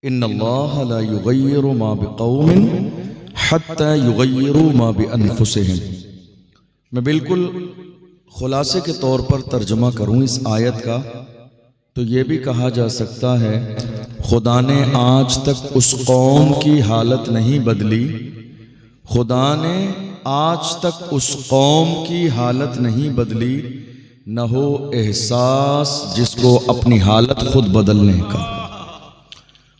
ان اللہ لا یغیر ما بقوم حتی یغیروا ما بانفسہم۔ میں بالکل خلاصے کے طور پر ترجمہ کروں اس آیت کا تو یہ بھی کہا جا سکتا ہے خدا نے آج تک اس قوم کی حالت نہیں بدلی، خدا نے آج تک اس قوم کی حالت نہیں بدلی، نہ ہو احساس جس کو اپنی حالت خود بدلنے کا۔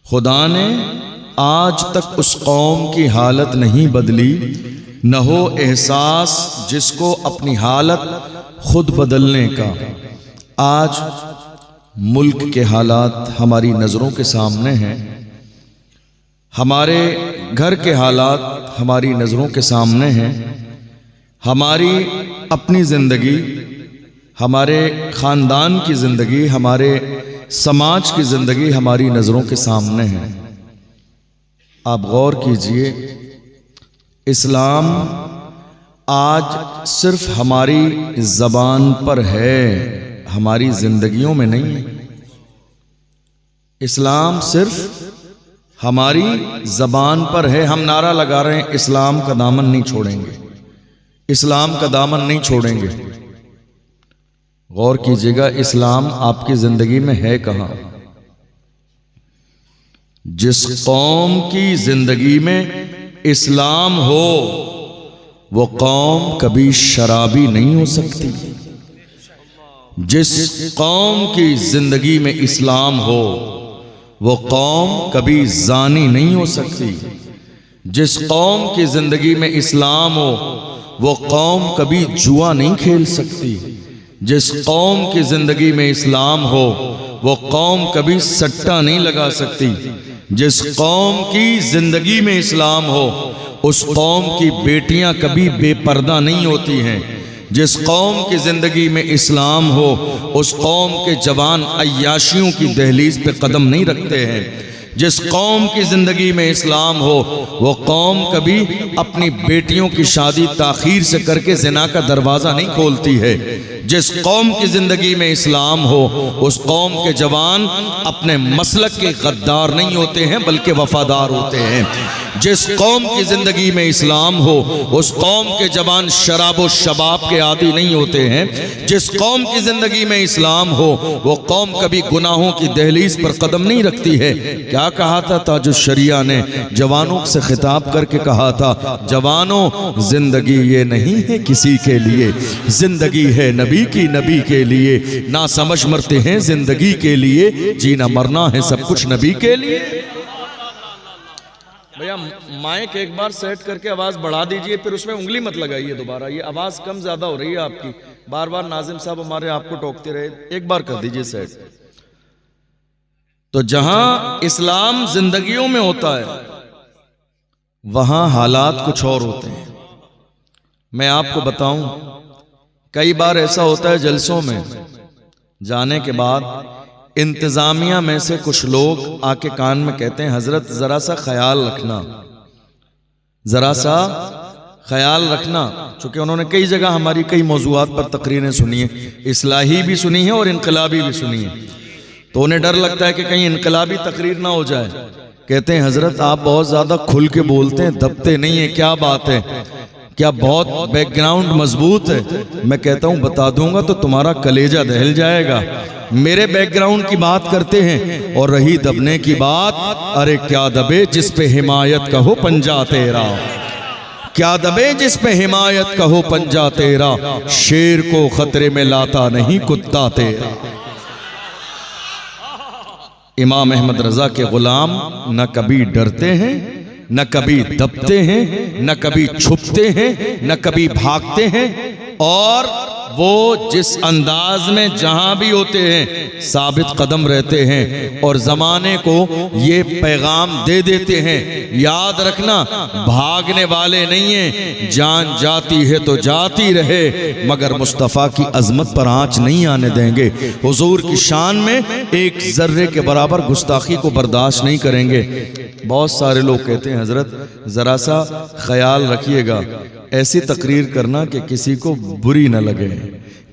خدا نے آج تک اس قوم کی حالت نہیں بدلی، نہ ہو احساس جس کو اپنی حالت خود بدلنے کا۔ آج ملک کے حالات ہماری نظروں کے سامنے ہیں، ہمارے گھر کے حالات ہماری نظروں کے سامنے ہیں، ہماری اپنی زندگی، ہمارے خاندان کی زندگی، ہمارے سماج کی زندگی ہماری نظروں کے سامنے ہے۔ آپ غور کیجئے، اسلام آج صرف ہماری زبان پر ہے، ہماری زندگیوں میں نہیں ہے۔ اسلام صرف ہماری زبان پر ہے، ہم نعرہ لگا رہے ہیں اسلام کا دامن نہیں چھوڑیں گے، اسلام کا دامن نہیں چھوڑیں گے۔ غور کیجئے گا، اسلام آپ کی زندگی میں ہے کہاں؟ جس قوم کی زندگی میں اسلام ہو وہ قوم کبھی شرابی نہیں ہو سکتی۔ جس قوم کی زندگی میں اسلام ہو وہ قوم کبھی زانی نہیں ہو سکتی۔ جس قوم کی زندگی میں اسلام ہو وہ قوم کبھی جوا نہیں کھیل سکتی۔ جس قوم کی زندگی میں اسلام ہو وہ قوم کبھی سٹا نہیں لگا سکتی۔ جس قوم کی زندگی میں اسلام ہو اس قوم کی بیٹیاں کبھی بے پردہ نہیں ہوتی ہیں۔ جس قوم کی زندگی میں اسلام ہو اس قوم کے جوان عیاشیوں کی دہلیز پہ قدم نہیں رکھتے ہیں۔ جس قوم کی زندگی میں اسلام ہو وہ قوم کبھی اپنی بیٹیوں کی شادی تاخیر سے کر کے زنا کا دروازہ نہیں کھولتی ہے۔ جس قوم کی زندگی میں اسلام ہو اس قوم کے جوان اپنے مسلک کے غدار نہیں ہوتے ہیں بلکہ وفادار ہوتے ہیں۔ جس قوم کی زندگی میں اسلام ہو اس قوم کے جوان شراب و شباب کے عادی نہیں ہوتے ہیں۔ جس قوم کی زندگی میں اسلام ہو وہ قوم کبھی گناہوں کی دہلیز پر قدم نہیں رکھتی ہے۔ کیا کہا تھا تاج الشریعہ نے؟ جوانوں سے خطاب کر کے کہا تھا، جوانوں زندگی یہ نہیں ہے کسی کے لیے، زندگی ہے نبی کی، نبی کے لیے۔ نہ سمجھ مرتے ہیں زندگی کے لیے، جینا مرنا ہے سب کچھ نبی کے لیے۔ بھیا مائک ایک بار سیٹ کر کے آواز بڑھا دیجئے، پھر اس میں انگلی مت لگائیے دوبارہ، یہ آواز کم زیادہ ہو رہی ہے آپ کی، بار بار ناظم صاحب ہمارے آپ کو ٹوکتے رہے، ایک بار کر دیجئے سیٹ۔ تو جہاں اسلام زندگیوں میں ہوتا ہے وہاں حالات کچھ اور ہوتے ہیں۔ میں آپ کو بتاؤں، کئی بار ایسا ہوتا ہے جلسوں میں جانے کے بعد انتظامیہ میں سے کچھ لوگ آ کے کان میں کہتے ہیں حضرت ذرا سا خیال رکھنا، ذرا سا خیال رکھنا، چونکہ انہوں نے کئی جگہ ہماری کئی موضوعات پر تقریریں سنی ہیں، اصلاحی بھی سنی ہیں اور انقلابی بھی سنی ہیں، تو انہیں ڈر لگتا ہے کہ کہیں انقلابی تقریر نہ ہو جائے۔ کہتے ہیں حضرت آپ بہت زیادہ کھل کے بولتے ہیں، دبتے نہیں ہیں، کیا بات ہے؟ کیا بہت بیک گراؤنڈ مضبوط ہے؟ میں کہتا ہوں بتا دوں گا تو تمہارا کلیجہ دہل جائے گا۔ میرے بیک گراؤنڈ کی بات کرتے ہیں، اور رہی دبنے کی بات، ارے کیا دبے جس پہ حمایت کا ہو پنجہ تیرا، کیا دبے جس پہ حمایت کا ہو پنجہ تیرا، شیر کو خطرے میں لاتا نہیں کتا تیرا۔ امام احمد رضا کے غلام نہ کبھی ڈرتے ہیں، نہ کبھی دبتے ہیں، نہ کبھی چھپتے ہیں، نہ کبھی بھاگتے ہیں، اور وہ جس انداز میں جہاں بھی ہوتے ہیں ثابت قدم رہتے ہیں اور زمانے کو یہ پیغام دے دیتے ہیں، یاد رکھنا بھاگنے والے نہیں ہیں، جان جاتی ہے تو جاتی رہے مگر مصطفیٰ کی عظمت پر آنچ نہیں آنے دیں گے۔ حضور کی شان میں ایک ذرے کے برابر گستاخی کو برداشت نہیں کریں گے۔ بہت سارے لوگ کہتے ہیں حضرت ذرا سا خیال رکھیے گا، ایسی تقریر کرنا کہ کسی کو بری نہ لگے،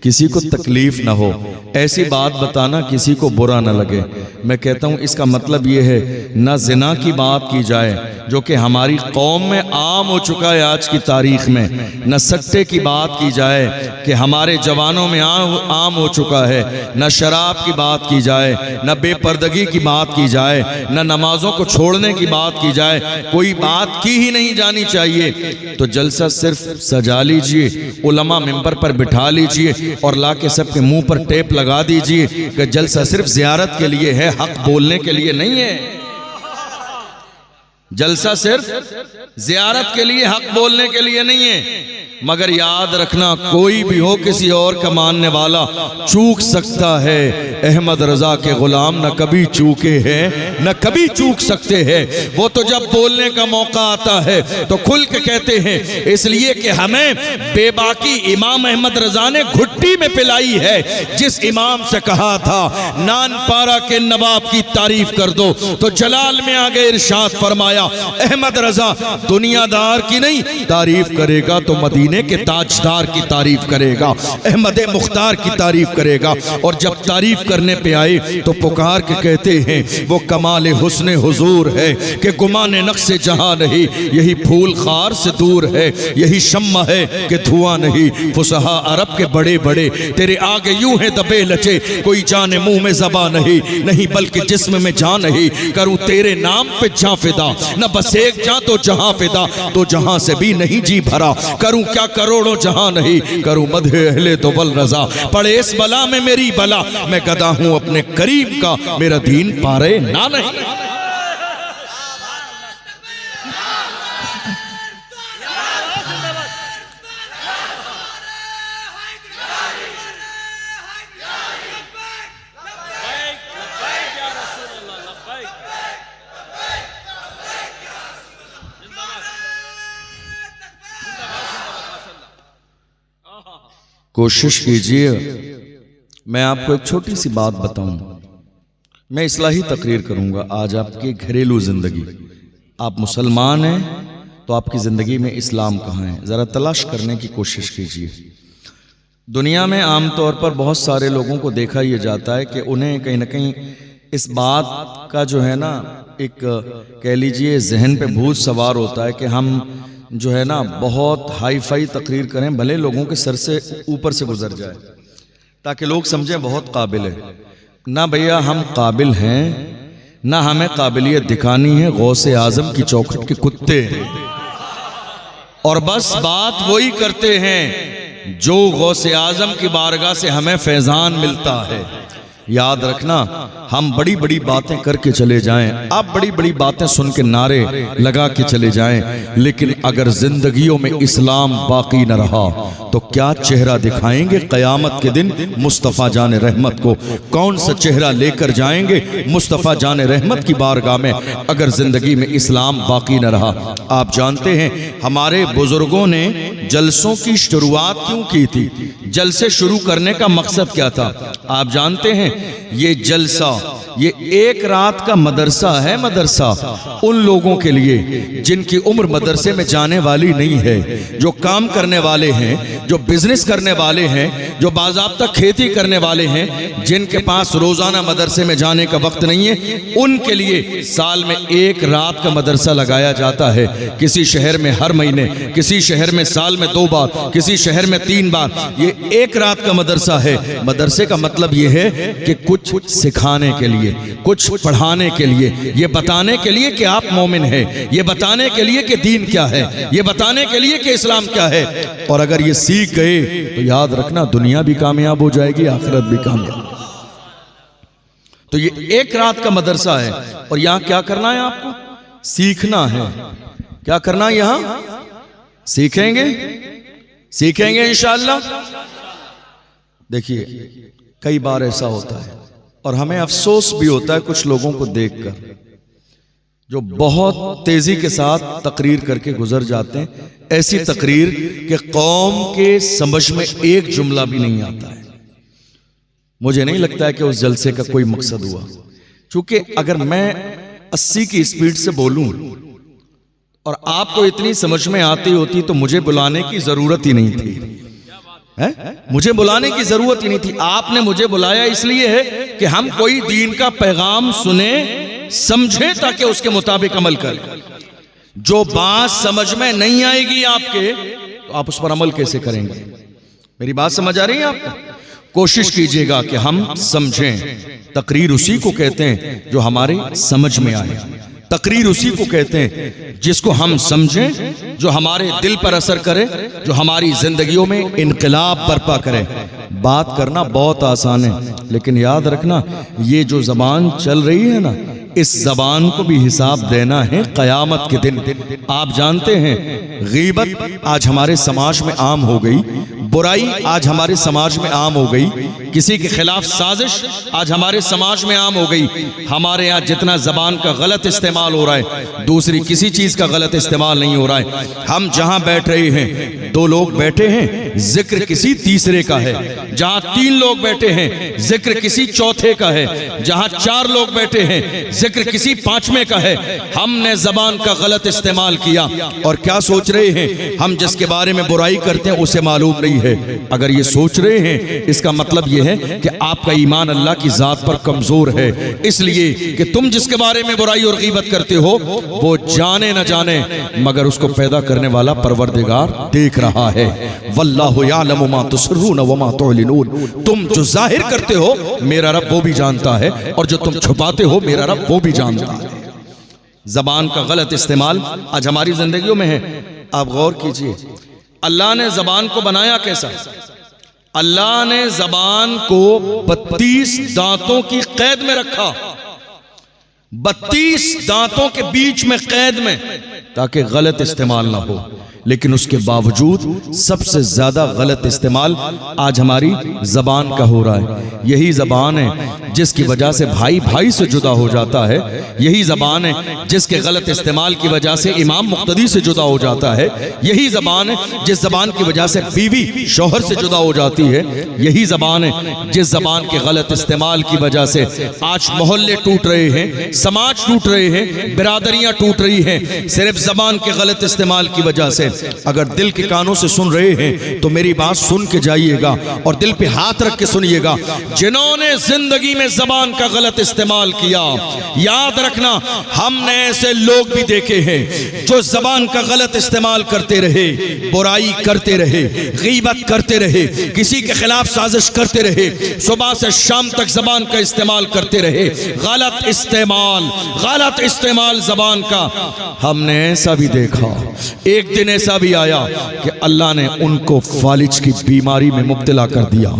کسی کو تکلیف نہ ہو، ایسی بات بتانا کسی کو برا نہ لگے۔ میں کہتا ہوں اس کا مطلب یہ ہے نہ زنا کی بات کی جائے جو کہ ہماری قوم میں عام ہو چکا ہے آج کی تاریخ میں، نہ سٹے کی بات کی جائے کہ ہمارے جوانوں میں عام ہو چکا ہے، نہ شراب کی بات کی جائے، نہ بے پردگی کی بات کی جائے، نہ نمازوں کو چھوڑنے کی بات کی جائے، کوئی بات کی ہی نہیں جانی چاہیے۔ تو جلسہ صرف سجا لیجئے، علماء ممبر پر بٹھا لیجئے اور لا کے سب کے منہ پر ٹیپ لگا دیجئے کہ جلسہ صرف زیارت کے لیے ہے، حق بولنے کے لیے نہیں ہے۔ جلسہ صرف زیارت کے لیے، حق بولنے کے لیے نہیں ہے۔ مگر یاد رکھنا کوئی بھی ہو کسی اور کا ماننے والا چوک سکتا ہے، احمد رضا کے غلام نہ کبھی چوکے ہیں نہ کبھی چوک سکتے ہیں۔ وہ تو جب بولنے کا موقع آتا ہے تو کھل کے کہتے ہیں، اس لیے کہ ہمیں بے باکی امام احمد رضا نے گھٹی میں پلائی ہے۔ جس امام سے کہا تھا نان پارا کے نواب کی تعریف کر دو تو جلال میں آگے ارشاد فرمایا احمد رضا دنیا دار کی نہیں تعریف کرے گا تو مدینے کے تاجدار کی تعریف کرے گا، احمد مختار کی تعریف کرے گا۔ اور جب تعریف کرنے پہ آئے تو پکار کے کہتے ہیں وہ کمال حسن حضور ہے کہ گمان نقص جہاں نہیں، یہی پھول خار سے دور ہے، یہی شمع ہے کہ دھواں نہیں۔ فصحا عرب کے بڑے بڑے تیرے آگے یوں ہیں دبے لچے، کوئی جان منہ میں زباں نہیں بلکہ جسم میں جان نہیں۔ کروں تیرے نام پہ جاں فدا، نہ بس ایک جاں تو جہاں فدا، تو جہاں سے بھی نہیں جی بھرا۔ کروں کیا کروڑوں جہاں نہیں، کروں مدح اہل دوبل رضا، پڑے اس بلا میں میری بلا، میں گدا ہوں اپنے کریم کا، میرا دین پارے نہ نہیں۔ کوشش کیجئے میں آپ کو ایک چھوٹی سی بات بتاؤں، میں اصلاحی تقریر کروں گا آج آپ کی گھریلو زندگی۔ آپ مسلمان ہیں تو آپ کی زندگی میں اسلام کہاں ہے، ذرا تلاش کرنے کی کوشش کیجئے۔ دنیا میں عام طور پر بہت سارے لوگوں کو دیکھا یہ جاتا ہے کہ انہیں کہیں نہ کہیں اس بات کا جو ہے نا ایک کہہ لیجئے ذہن پہ بھوت سوار ہوتا ہے کہ ہم جو ہے نا بہت ہائی فائی تقریر کریں، بھلے لوگوں کے سر سے اوپر سے گزر جائے تاکہ لوگ سمجھیں بہت قابل ہے۔ نہ بھیا ہم قابل ہیں، نہ ہمیں قابلیت دکھانی ہے، غوث اعظم کی چوکھٹ کے کتے ہیں اور بس بات وہی کرتے ہیں جو غوث اعظم کی بارگاہ سے ہمیں فیضان ملتا ہے۔ یاد رکھنا ہم بڑی بڑی باتیں کر کے چلے جائیں، آپ بڑی بڑی باتیں سن کے نعرے لگا کے چلے جائیں، لیکن اگر زندگیوں میں اسلام باقی نہ رہا تو کیا چہرہ دکھائیں گے قیامت کے دن مصطفیٰ جان رحمت کو؟ کون سا چہرہ لے کر جائیں گے مصطفیٰ جان رحمت کی بارگاہ میں اگر زندگی میں اسلام باقی نہ رہا؟ آپ جانتے ہیں ہمارے بزرگوں نے جلسوں کی شروعات کیوں کی تھی؟ جلسے شروع کرنے کا مقصد کیا تھا؟ آپ جانتے ہیں یہ جلسہ یہ ایک رات کا مدرسہ ہے، مدرسہ ان لوگوں کے لیے جن کی عمر مدرسے میں جانے والی نہیں ہے، جو کام کرنے والے ہیں، جو بزنس کرنے والے ہیں، جو باضابطہ کھیتی کرنے والے ہیں، جن کے پاس روزانہ مدرسے میں جانے کا وقت نہیں ہے، ان کے لیے سال میں ایک رات کا مدرسہ لگایا جاتا ہے۔ کسی شہر میں ہر مہینے، کسی شہر میں سال میں 2 بار، کسی شہر میں 3 بار، یہ ایک رات کا مدرسہ ہے۔ مدرسے کا مطلب یہ ہے کہ کچھ سکھانے کے لیے، کچھ پڑھانے کے لیے، یہ بتانے کے لیے کہ آپ مومن ہیں، یہ بتانے کے لیے کہ دین کیا ہے، یہ بتانے کے لیے کہ اسلام کیا ہے۔ اور اگر یہ سیکھ گئے تو یاد رکھنا دنیا بھی کامیاب ہو جائے گی، آخرت بھی کامیاب۔ تو یہ ایک رات کا مدرسہ ہے اور یہاں کیا کرنا ہے آپ کو؟ سیکھنا ہے۔ کیا کرنا ہے یہاں؟ سیکھیں گے، سیکھیں گے انشاءاللہ۔ دیکھیے کئی بار ایسا ہوتا ہے اور ہمیں افسوس بھی ہوتا ہے کچھ لوگوں کو دیکھ کر جو بہت تیزی کے ساتھ تقریر کر کے گزر جاتے ہیں، ایسی تقریر کہ قوم کے سمجھ میں ایک جملہ بھی نہیں آتا ہے۔ مجھے نہیں لگتا ہے کہ اس جلسے کا کوئی مقصد ہوا، چونکہ اگر میں 80 کی سپیڈ سے بولوں اور آپ کو اتنی سمجھ میں آتی ہوتی تو مجھے بلانے کی ضرورت ہی نہیں تھی۔ مجھے بلانے کی ضرورت ہی نہیں تھی، آپ نے مجھے بلایا اس لیے ہے کہ ہم کوئی دین کا پیغام سنیں سمجھیں تاکہ اس کے مطابق عمل کریں۔ جو بات سمجھ میں نہیں آئے گی آپ کے تو آپ اس پر عمل کیسے کریں گے؟ میری بات سمجھ آ رہی ہے آپ کو؟ کوشش کیجئے گا کہ ہم سمجھیں۔ تقریر اسی کو کہتے ہیں جو ہمارے سمجھ میں آئے، تقریر اسی کو کہتے ہیں جس کو ہم سمجھیں، جو ہمارے دل پر اثر کرے، جو ہماری زندگیوں میں انقلاب برپا کرے۔ بات کرنا بہت آسان ہے، لیکن یاد رکھنا یہ جو زبان چل رہی ہے نا، اس زبان کو بھی حساب دینا ہے قیامت کے دن۔ آپ جانتے ہیں غیبت آج ہمارے سماج میں عام ہو گئی، برائی آج ہمارے سماج میں عام ہو گئی، کسی کے خلاف سازش آج ہمارے سماج میں عام ہو گئی۔ ہمارے یہاں جتنا زبان کا غلط استعمال ہو رہا ہے، دوسری کسی چیز کا غلط استعمال نہیں ہو رہا ہے۔ ہم جہاں بیٹھ رہے ہیں، 2 لوگ بیٹھے ہیں، ذکر کسی تیسرے کا ہے۔ جہاں 3 لوگ بیٹھے ہیں، ذکر کسی چوتھے کا ہے۔ جہاں 4 لوگ بیٹھے ہیں، ذکر کسی 5ویں کا ہے۔ ہم نے زبان کا غلط استعمال کیا اور کیا سوچ رہے ہیں؟ ہم جس کے بارے میں برائی کرتے ہیں اسے معلوم نہیں ہے۔ اگر یہ سوچ رہے ہیں، اس کا مطلب یہ ہے کہ آپ کا ایمان اللہ کی ذات پر کمزور ہے، اس لیے کہ تم جس کے بارے میں برائی اور غیبت کرتے ہو وہ جانے نہ جانے مگر اس کو پیدا کرنے والا پروردگار دیکھ رہا ہے۔ واللہ یعلم ما تسرون وما تعلنون، تم جو ظاہر کرتے ہو میرا رب وہ بھی جانتا ہے، اور جو تم چھپاتے ہو میرا رب وہ بھی جانتا ہے۔ زبان کا غلط استعمال آج ہماری زندگیوں میں ہے۔ آپ غور کیجئے، اللہ نے زبان کو بنایا کیسا؟ اللہ نے زبان کو 32 دانتوں کی قید میں رکھا، 32 دانتوں کے بیچ میں قید میں، تاکہ غلط استعمال نہ ہو۔ لیکن اس کے باوجود سب سے زیادہ غلط استعمال آج ہماری زبان کا ہو رہا ہے۔ یہی زبان ہے جس کی وجہ سے بھائی بھائی سے جدا ہو جاتا ہے، یہی زبان ہے جس کے غلط استعمال کی وجہ سے امام مقتدی سے جدا ہو جاتا ہے، یہی زبان ہے جس زبان کی وجہ سے بیوی شوہر سے جدا ہو جاتی ہے، یہی زبان ہے جس زبان کے غلط استعمال کی وجہ سے آج محلے ٹوٹ رہے ہیں، سماج ٹوٹ رہے ہیں، برادریاں ٹوٹ رہی ہیں، صرف زبان کے غلط استعمال کی وجہ سے۔ اگر دل کے کانوں سے سن رہے ہیں تو میری بات سن کے جائیے گا اور دل پہ ہاتھ رکھ کے سنیے گا۔ جنہوں نے زندگی میں زبان کا غلط استعمال کیا، یاد رکھنا ہم نے ایسے لوگ بھی دیکھے ہیں جو زبان کا غلط استعمال کرتے رہے، برائی کرتے رہے، غیبت کرتے رہے، کسی کے خلاف سازش کرتے رہے، صبح سے شام تک زبان کا استعمال کرتے رہے۔ غلط استعمال زبان کا ہم نے ایسا بھی دیکھا، ایک دن ایسا بھی آیا کہ اللہ نے ان کو فالج کی بیماری میں مبتلا کر دیا،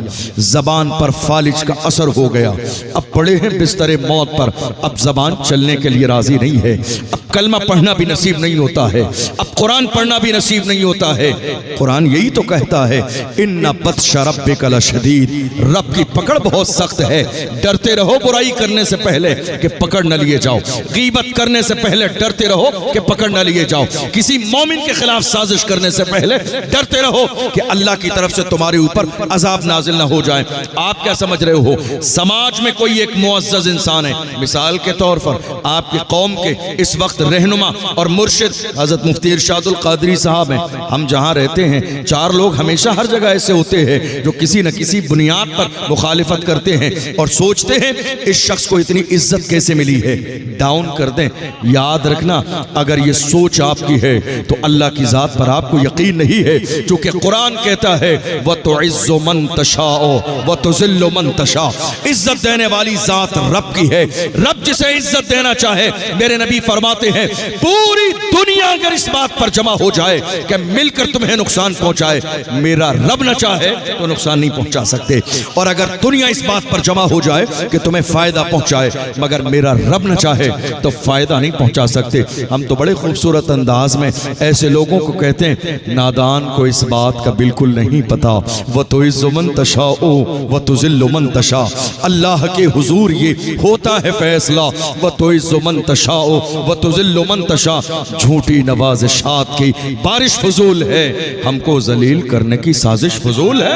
زبان پر فالج کا اثر ہو گیا، اب پڑے ہیں بستر موت پر، اب زبان چلنے کے لیے راضی نہیں ہے، اب کلمہ پڑھنا بھی نصیب نہیں ہوتا ہے، اب قرآن پڑھنا بھی نصیب نہیں ہوتا ہے۔ قرآن یہی تو کہتا ہے ان بطش ربک لشدید، رب کی پکڑ بہت سخت ہے، ڈرتے رہو برائی کرنے سے پہلے کہ پکڑ نہ لیے جاؤ، غیبت کرنے سے پہلے ڈرتے رہو کہ پکڑ نہ لیے جاؤ، کسی مومن کے خلاف سازش کرنے سے پہلے ڈرتے رہو کہ اللہ کی طرف سے تمہارے اوپر عذاب نازل نہ ہو جائے۔ آپ کیا سمجھ رہے ہو؟ سماج میں کوئی ایک معزز انسان ہے، مثال کے طور پر آپ کی قوم کے اس وقت رہنما اور مرشد حضرت مفتی ارشاد القادری صاحب ہیں۔ ہم جہاں رہتے ہیں 4 لوگ ہمیشہ ہر جگہ ایسے ہوتے ہیں جو کسی نہ کسی بنیاد پر مخالفت کرتے ہیں اور سوچتے ہیں اس شخص کو اتنی عزت کیسے ملی ہے، ڈاؤن کر دیں۔ یاد رکھنا اگر یہ سوچ آپ کی ہے تو اللہ کی ذات پر آپ کو یقین نہیں ہے، چونکہ قرآن کہتا ہے وَتُعِزُّ مَن تَشَاءُ وَتُذِلُّ مَن تَشَاءُ، عزت دینے والی ذات رب کی ہے، رب جسے عزت دینا چاہے، میرے نبی فرماتے ہیں پوری دنیا اگر اس بات پر جمع ہو جائے کہ مل کر تمہیں نقصان پہنچائے، میرا رب نہ چاہے تو نقصان نہیں پہنچا سکتے، اور اگر دنیا اس بات پر جمع ہو جائے کہ تمہیں فائدہ پہنچائے مگر میرا رب نہ چاہے تو فائدہ نہیں پہنچا سکتے۔ ہم تو بڑے خوبصورت انداز میں ایسے لوگوں کو کہتے ہیں نادان کو اس بات کا بالکل نہیں پتا، وَتُعِزُّ مَن تَشَاءُ وَتُذِلُّ مَن تَشَاءُ، اللہ کے حضور یہ ہوتا ہے فیصلہ، وَتُعِزُّ مَن تَشَاءُ وَتُذِلُّ مَن تَشَاءُ، جھوٹی نوازشات کی بارش فضول ہے، ہم کو ذلیل کرنے کی سازش فضول ہے۔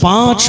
5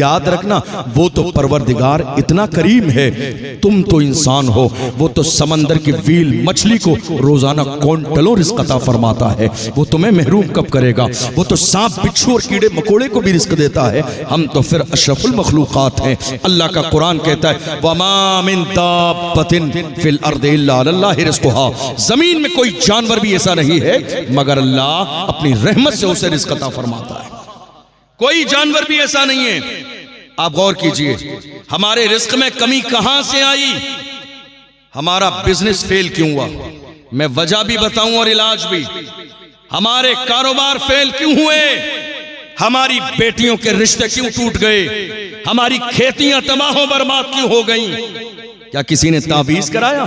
یاد رکھنا وہ تو پروردگار اتنا کریم ہے، تم تو انسان ہو، وہ تو سمندر کی ویل مچھلی کو روزانہ کونٹلوں رزق عطا فرماتا ہے، وہ تمہیں محروم کب کرے گا؟ وہ تو سانپ بچھو اور کیڑے مکوڑے کو بھی رزق دیتا ہے، ہم تو پھر اشرف المخلوقات ہیں۔ اللہ کا قرآن کہتا ہے وَمَا مِن دَابَّةٍ فِي الْأَرْضِ إِلَّا عَلَى اللَّهِ رِزْقُهَا، زمین میں کوئی جانور بھی ایسا نہیں ہے مگر اللہ اپنی رحمت سے اسے رزق عطا فرماتا ہے، کوئی جانور بھی ایسا نہیں ہے۔ آپ غور کیجئے ہمارے رزق میں کمی کہاں سے آئی؟ ہمارا بزنس فیل کیوں ہوا؟ میں وجہ بھی بتاؤں اور علاج بھی۔ ہمارے کاروبار فیل کیوں ہوئے؟ ہماری بیٹیوں کے رشتے کیوں ٹوٹ گئے؟ ہماری کھیتیاں تباہ و برباد کیوں ہو گئیں؟ کیا کسی نے تعویذ کرایا؟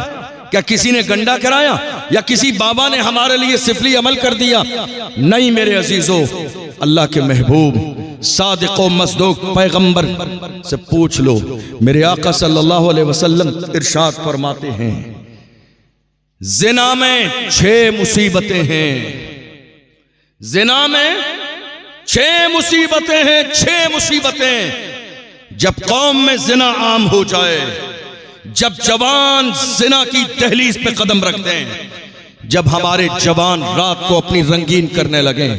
کیا کسی نے گنڈا کرایا؟ یا کسی بابا نے ہمارے لیے سفلی عمل کر دیا؟ نہیں میرے عزیزو، اللہ کے محبوب صادق و مصدوق پیغمبر سے پوچھ لو، میرے آقا صلی اللہ علیہ وسلم ارشاد فرماتے ہیں زنا میں 6 مصیبتیں ہیں، زنا میں 6 مصیبتیں ہیں، 6 مصیبتیں۔ جب قوم میں زنا عام ہو جائے، جب جوان زنا کی دہلیز پہ قدم رکھ دیں، جب ہمارے جوان رات کو اپنی رنگین کرنے لگیں،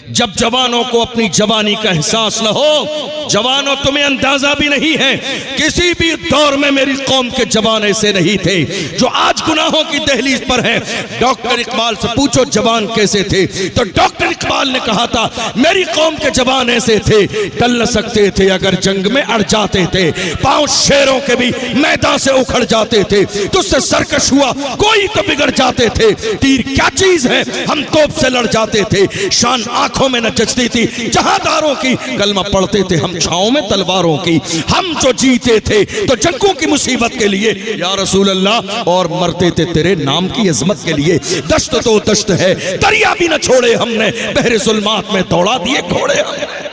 جب جوانوں کو اپنی جوانی کا احساس نہ ہو۔ جوانوں تمہیں اندازہ بھی نہیں ہے، کسی بھی دور میں میری قوم کے جوان ایسے نہیں تھے جو آج گناہوں کی دہلیز پر ہیں۔ ڈاکٹر اقبال سے پوچھو جوان کیسے تھے، تو ڈاکٹر اقبال نے کہا تھا میری قوم کے جوان ایسے تھے، ٹل نہ سکتے تھے اگر جنگ میں اڑ جاتے تھے، پاؤں شیروں کے بھی میدان سے اکھڑ جاتے تھے، تجھ سے سرکش ہوا کوئی تو بگڑ جاتے تھے، تیر کیا چیز ہے ہم توپ سے لڑ جاتے تھے، شان آنکھوں میں نہ جچتی تھی جہاداروں کی، کلمہ پڑھتے تھے ہم چھاؤں میں تلواروں کی، ہم جو جیتے تھے تو جنگوں کی مصیبت کے لیے یا رسول اللہ، اور مرتے تھے تیرے نام کی عظمت کے لیے۔ دشت تو دشت ہے، دریا بھی نہ چھوڑے ہم نے، بحر ظلمات میں دوڑا دیے گھوڑے ہم نے۔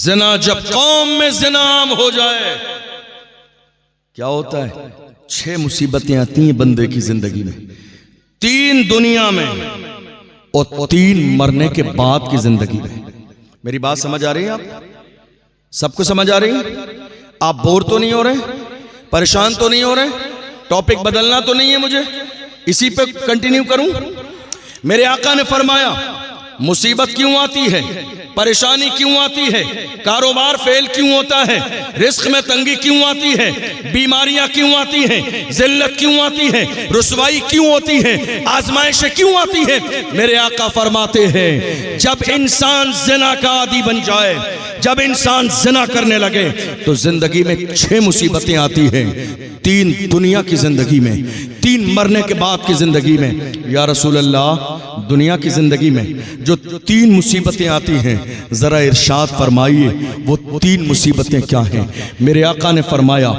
زنا جب قوم میں زنا عام ہو جائے کیا ہوتا ہے؟ 6 مصیبتیں آتی ہیں بندے کی زندگی میں، 3 دنیا میں اور 3 مرنے کے بعد کی زندگی میں۔ میری بات سمجھ آ رہی ہے؟ آپ سب کو سمجھ آ رہی ہے؟ آپ بور تو نہیں ہو رہے؟ پریشان تو نہیں ہو رہے؟ ٹاپک بدلنا تو نہیں ہے مجھے؟ اسی پہ کنٹینیو کروں؟ میرے آقا نے فرمایا مصیبت کیوں آتی ہے، پریشانی کیوں آتی ہے، کاروبار فیل کیوں ہوتا ہے، رزق میں تنگی کیوں آتی ہے، بیماریاں کیوں آتی ہیں، ذلت کیوں آتی ہے، رسوائی کیوں ہوتی ہے، آزمائشیں کیوں آتی ہیں؟ میرے آقا فرماتے ہیں جب انسان زنا کا عادی بن جائے، جب انسان زنا کرنے لگے تو زندگی میں 6 مصیبتیں آتی ہیں، 3 دنیا کی زندگی میں، 3 مرنے کے بعد کی زندگی میں۔ یا رسول اللہ دنیا کی زندگی میں جو 3 مصیبتیں آتی ہیں ذرا ارشاد فرمائیے وہ 3 مصیبتیں کیا ہیں؟ میرے آقا نے فرمایا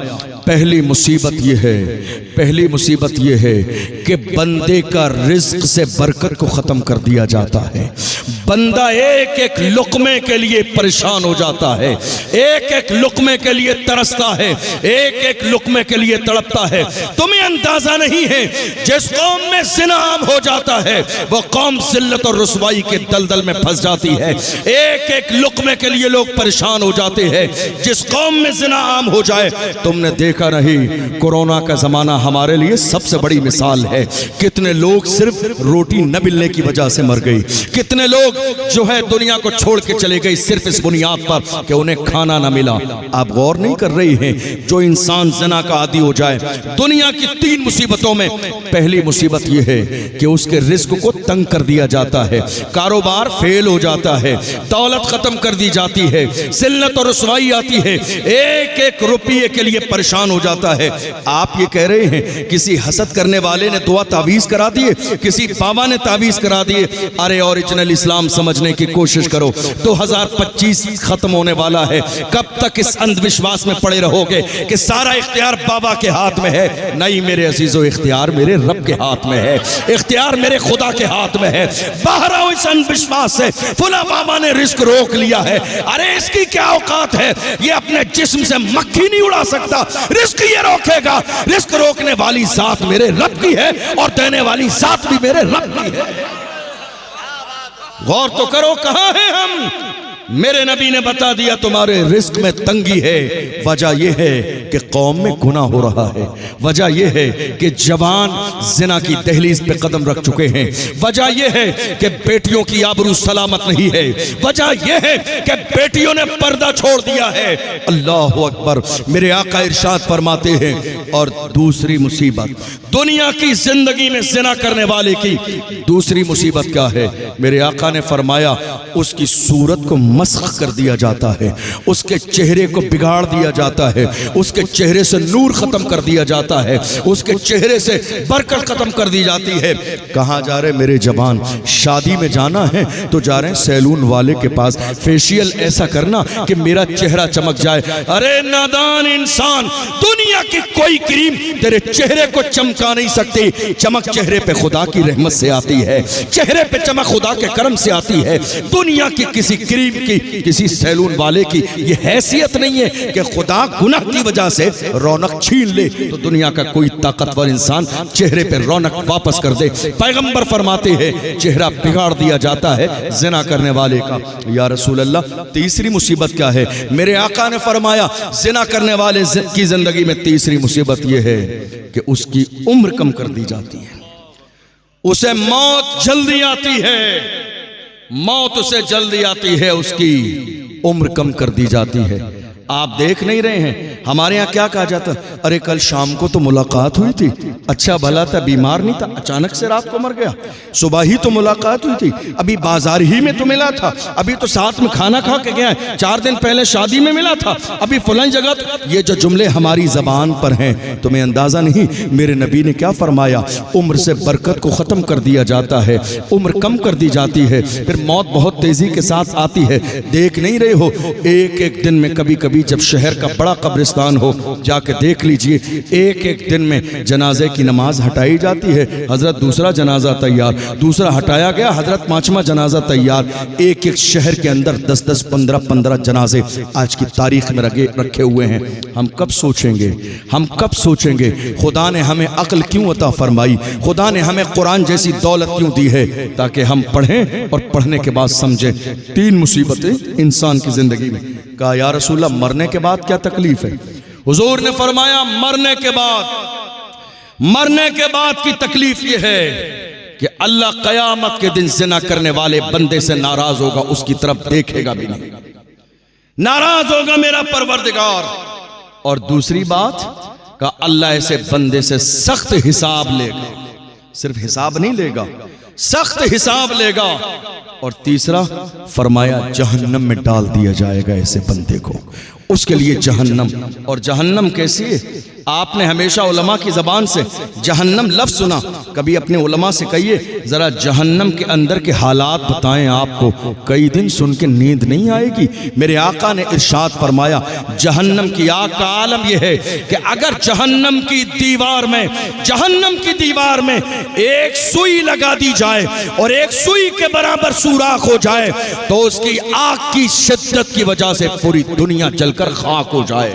پہلی مصیبت یہ ہے، پہلی مصیبت یہ ہے کہ بندے کا رزق سے برکت کو ختم کر دیا جاتا ہے، بندہ ایک ایک لقمے کے لیے پریشان ہو جاتا ہے، ایک ایک لقمے کے لیے ترستا ہے، ایک ایک لقمے کے لیے تڑپتا ہے۔ تمہیں اندازہ نہیں ہے جس قوم میں زنا عام ہو جاتا ہے وہ قوم ذلت اور رسوائی کے دلدل میں پھنس جاتی ہے، ایک ایک لقمے کے لیے لوگ پریشان ہو جاتے ہیں۔ جس قوم میں زنا عام ہو جائے، تم نے دیکھا نہیں کورونا کا زمانہ ہمارے لیے سب سے بڑی مثال ہے، کتنے لوگ صرف روٹی نہ ملنے کی وجہ سے مر گئی، کتنے لوگ جو ہے دنیا کو چھوڑ کے چلے گئے صرف اس بنیاد پر کہ انہیں کھانا نہ ملا۔ آپ غور نہیں کر رہی ہیں جو انسان زنا کا عادی ہو جائے، دنیا کی 3 مصیبتوں میں پہلی مصیبت یہ ہے کہ اس کے رزق کو تنگ کر دیا جاتا ہے، کاروبار فیل ہو جاتا ہے، دولت ختم کر دی جاتی ہے، ذلت اور رسوائی آتی ہے، ایک ایک روپیے کے لیے پریشان ہو جاتا ہے۔ آپ یہ کہہ رہے ہیں کسی حسد کرنے والے نے دعا تعویذ کرا دیے، کسی بابا نے تعویذ کرا دیے؟ ارے اوریجنل اسلام اسلام سمجھنے کی کوشش کرو. 2025 ختم ہونے والا ہے. کب تک اس اندھ وشواس میں پڑے رہو گے کہ سارا اختیار بابا کے ہاتھ میں ہے؟ نہیں میرے عزیزو، اختیار میرے رب کے ہاتھ میں ہے، اختیار میرے خدا کے ہاتھ میں ہے. باہر آؤ اس اندھ وشواس سے. فلاں بابا نے رزق روک لیا ہے، ارے اس کی کیا اوقات ہے؟ یہ اپنے جسم سے مکھی نہیں اڑا سکتا، رزق یہ روکے گا. رزق روکنے والی ذات میرے رب کی ہے اور دینے والی ذات بھی میرے رب کی ہے. غور تو کرو کہاں ہیں ہم. میرے نبی نے بتا دیا تمہارے رزق میں تنگی ہے. وجہ یہ ہے کہ قوم میں گناہ ہو رہا ہے. وجہ یہ ہے کہ جوان زنا کی دہلیز پہ قدم رکھ چکے ہیں. وجہ یہ ہے کہ بیٹیوں کی آبرو سلامت نہیں ہے. وجہ یہ ہے کہ بیٹیوں نے پردہ چھوڑ دیا ہے. اللہ اکبر. میرے آقا ارشاد فرماتے ہیں اور دوسری مصیبت دنیا کی زندگی میں زنا کرنے والے کی دوسری مصیبت کیا ہے؟ میرے آقا نے فرمایا اس کی صورت کو مسخ کر دیا جاتا ہے، اس کے چہرے کو بگاڑ دیا جاتا ہے، اس کے چہرے سے نور ختم کر دیا جاتا ہے، اس کے چہرے سے برکت ختم کر دی جاتی ہے. کہاں جا رہے میرے جوان؟ شادی میں جانا ہے تو جا رہے ہیں سیلون والے کے پاس، فیشیل ایسا کرنا کہ میرا چہرہ چمک جائے. ارے نادان انسان، دنیا کی کوئی کریم تیرے چہرے کو چمکا نہیں سکتی. چمک چہرے پہ خدا کی رحمت سے آتی ہے، چہرے پہ چمک خدا کے کرم سے آتی ہے. دنیا کی کسی کریم کی، کسی سیلون والے کی یہ حیثیت نہیں ہے کہ خدا گناہ کی وجہ سے رونق چھین لے تو دنیا کا کوئی طاقتور انسان چہرے پہ رونق واپس کر دے. پیغمبر فرماتے ہیں چہرہ بگاڑ دیا جاتا ہے زنا کرنے والے کا. یا رسول اللہ تیسری مصیبت کیا ہے؟ میرے آقا نے فرمایا زنا کرنے والے کی زندگی میں تیسری مصیبت یہ ہے کہ اس کی عمر کم کر دی جاتی ہے، اسے موت جلدی آتی ہے، موت اسے جلدی آتی ہے، اس کی عمر کم کر دی جاتی ہے. آپ دیکھ نہیں رہے ہیں ہمارے ہاں کیا کہا جاتا؟ ارے کل شام کو تو ملاقات ہوئی تھی، اچھا بھلا تھا، بیمار نہیں تھا، اچانک سے رات کو مر گیا. صبح ہی تو ملاقات ہوئی تھی، ابھی بازار ہی میں تو ملا تھا، ابھی تو ساتھ میں کھانا کھا کے گیا ہے، 4 دن پہلے شادی میں ملا تھا، ابھی فلان جگہ. یہ جو جملے ہماری زبان پر ہیں تمہیں اندازہ نہیں میرے نبی نے کیا فرمایا؟ عمر سے برکت کو ختم کر دیا جاتا ہے، عمر کم کر دی جاتی ہے، پھر موت بہت تیزی کے ساتھ آتی ہے. دیکھ نہیں رہے ہو ایک ایک دن میں کبھی کبھی جب شہر کا بڑا قبرستان ہو جا کے دیکھ لیجئے، ایک ایک دن میں جنازے کی نماز ہٹائی جاتی ہے. حضرت دوسرا جنازہ تیار، دوسرا ہٹایا گیا، حضرت 5واں جنازہ تیار. ایک ایک شہر کے اندر 10 15 جنازے آج کی تاریخ میں رکھے ہوئے ہیں. ہم کب سوچیں گے، ہم کب سوچیں گے خدا نے ہمیں عقل کیوں عطا فرمائی، خدا نے ہمیں قرآن جیسی دولت کیوں دی ہے تاکہ ہم پڑھیں اور پڑھنے کے بعد سمجھیں. 3 مصیبتیں انسان کی زندگی میں. کہا یا رسول اللہ مرنے کے بعد کیا تکلیف ہے؟ حضور نے فرمایا مرنے کے بعد کی تکلیف یہ ہے کہ اللہ قیامت کے دن زنا کرنے والے بندے سے ناراض ہوگا، اس کی طرف دیکھے گا بھی نہیں، ناراض ہوگا میرا پروردگار. اور دوسری بات کہ اللہ ایسے بندے سے سخت حساب لے گا، صرف حساب نہیں لے گا، سخت حساب لے گا. اور تیسرا فرمایا جہنم میں ڈال دیا جائے گا ایسے بندے کو، اس کے لیے جہنم. اور جہنم کیسی ہے؟ آپ نے ہمیشہ علماء کی زبان سے جہنم لفظ سنا، کبھی اپنے علماء سے کہیے ذرا جہنم کے اندر کے حالات بتائیں آپ کو، کئی دن سن کے نیند نہیں آئے گی. میرے آقا نے ارشاد فرمایا جہنم کی آگ کا عالم یہ ہے کہ اگر جہنم کی دیوار میں ایک سوئی لگا دی جائے اور ایک سوئی کے برابر سوراخ ہو جائے تو اس کی آگ کی شدت کی وجہ سے پوری دنیا جل کر خاک ہو جائے.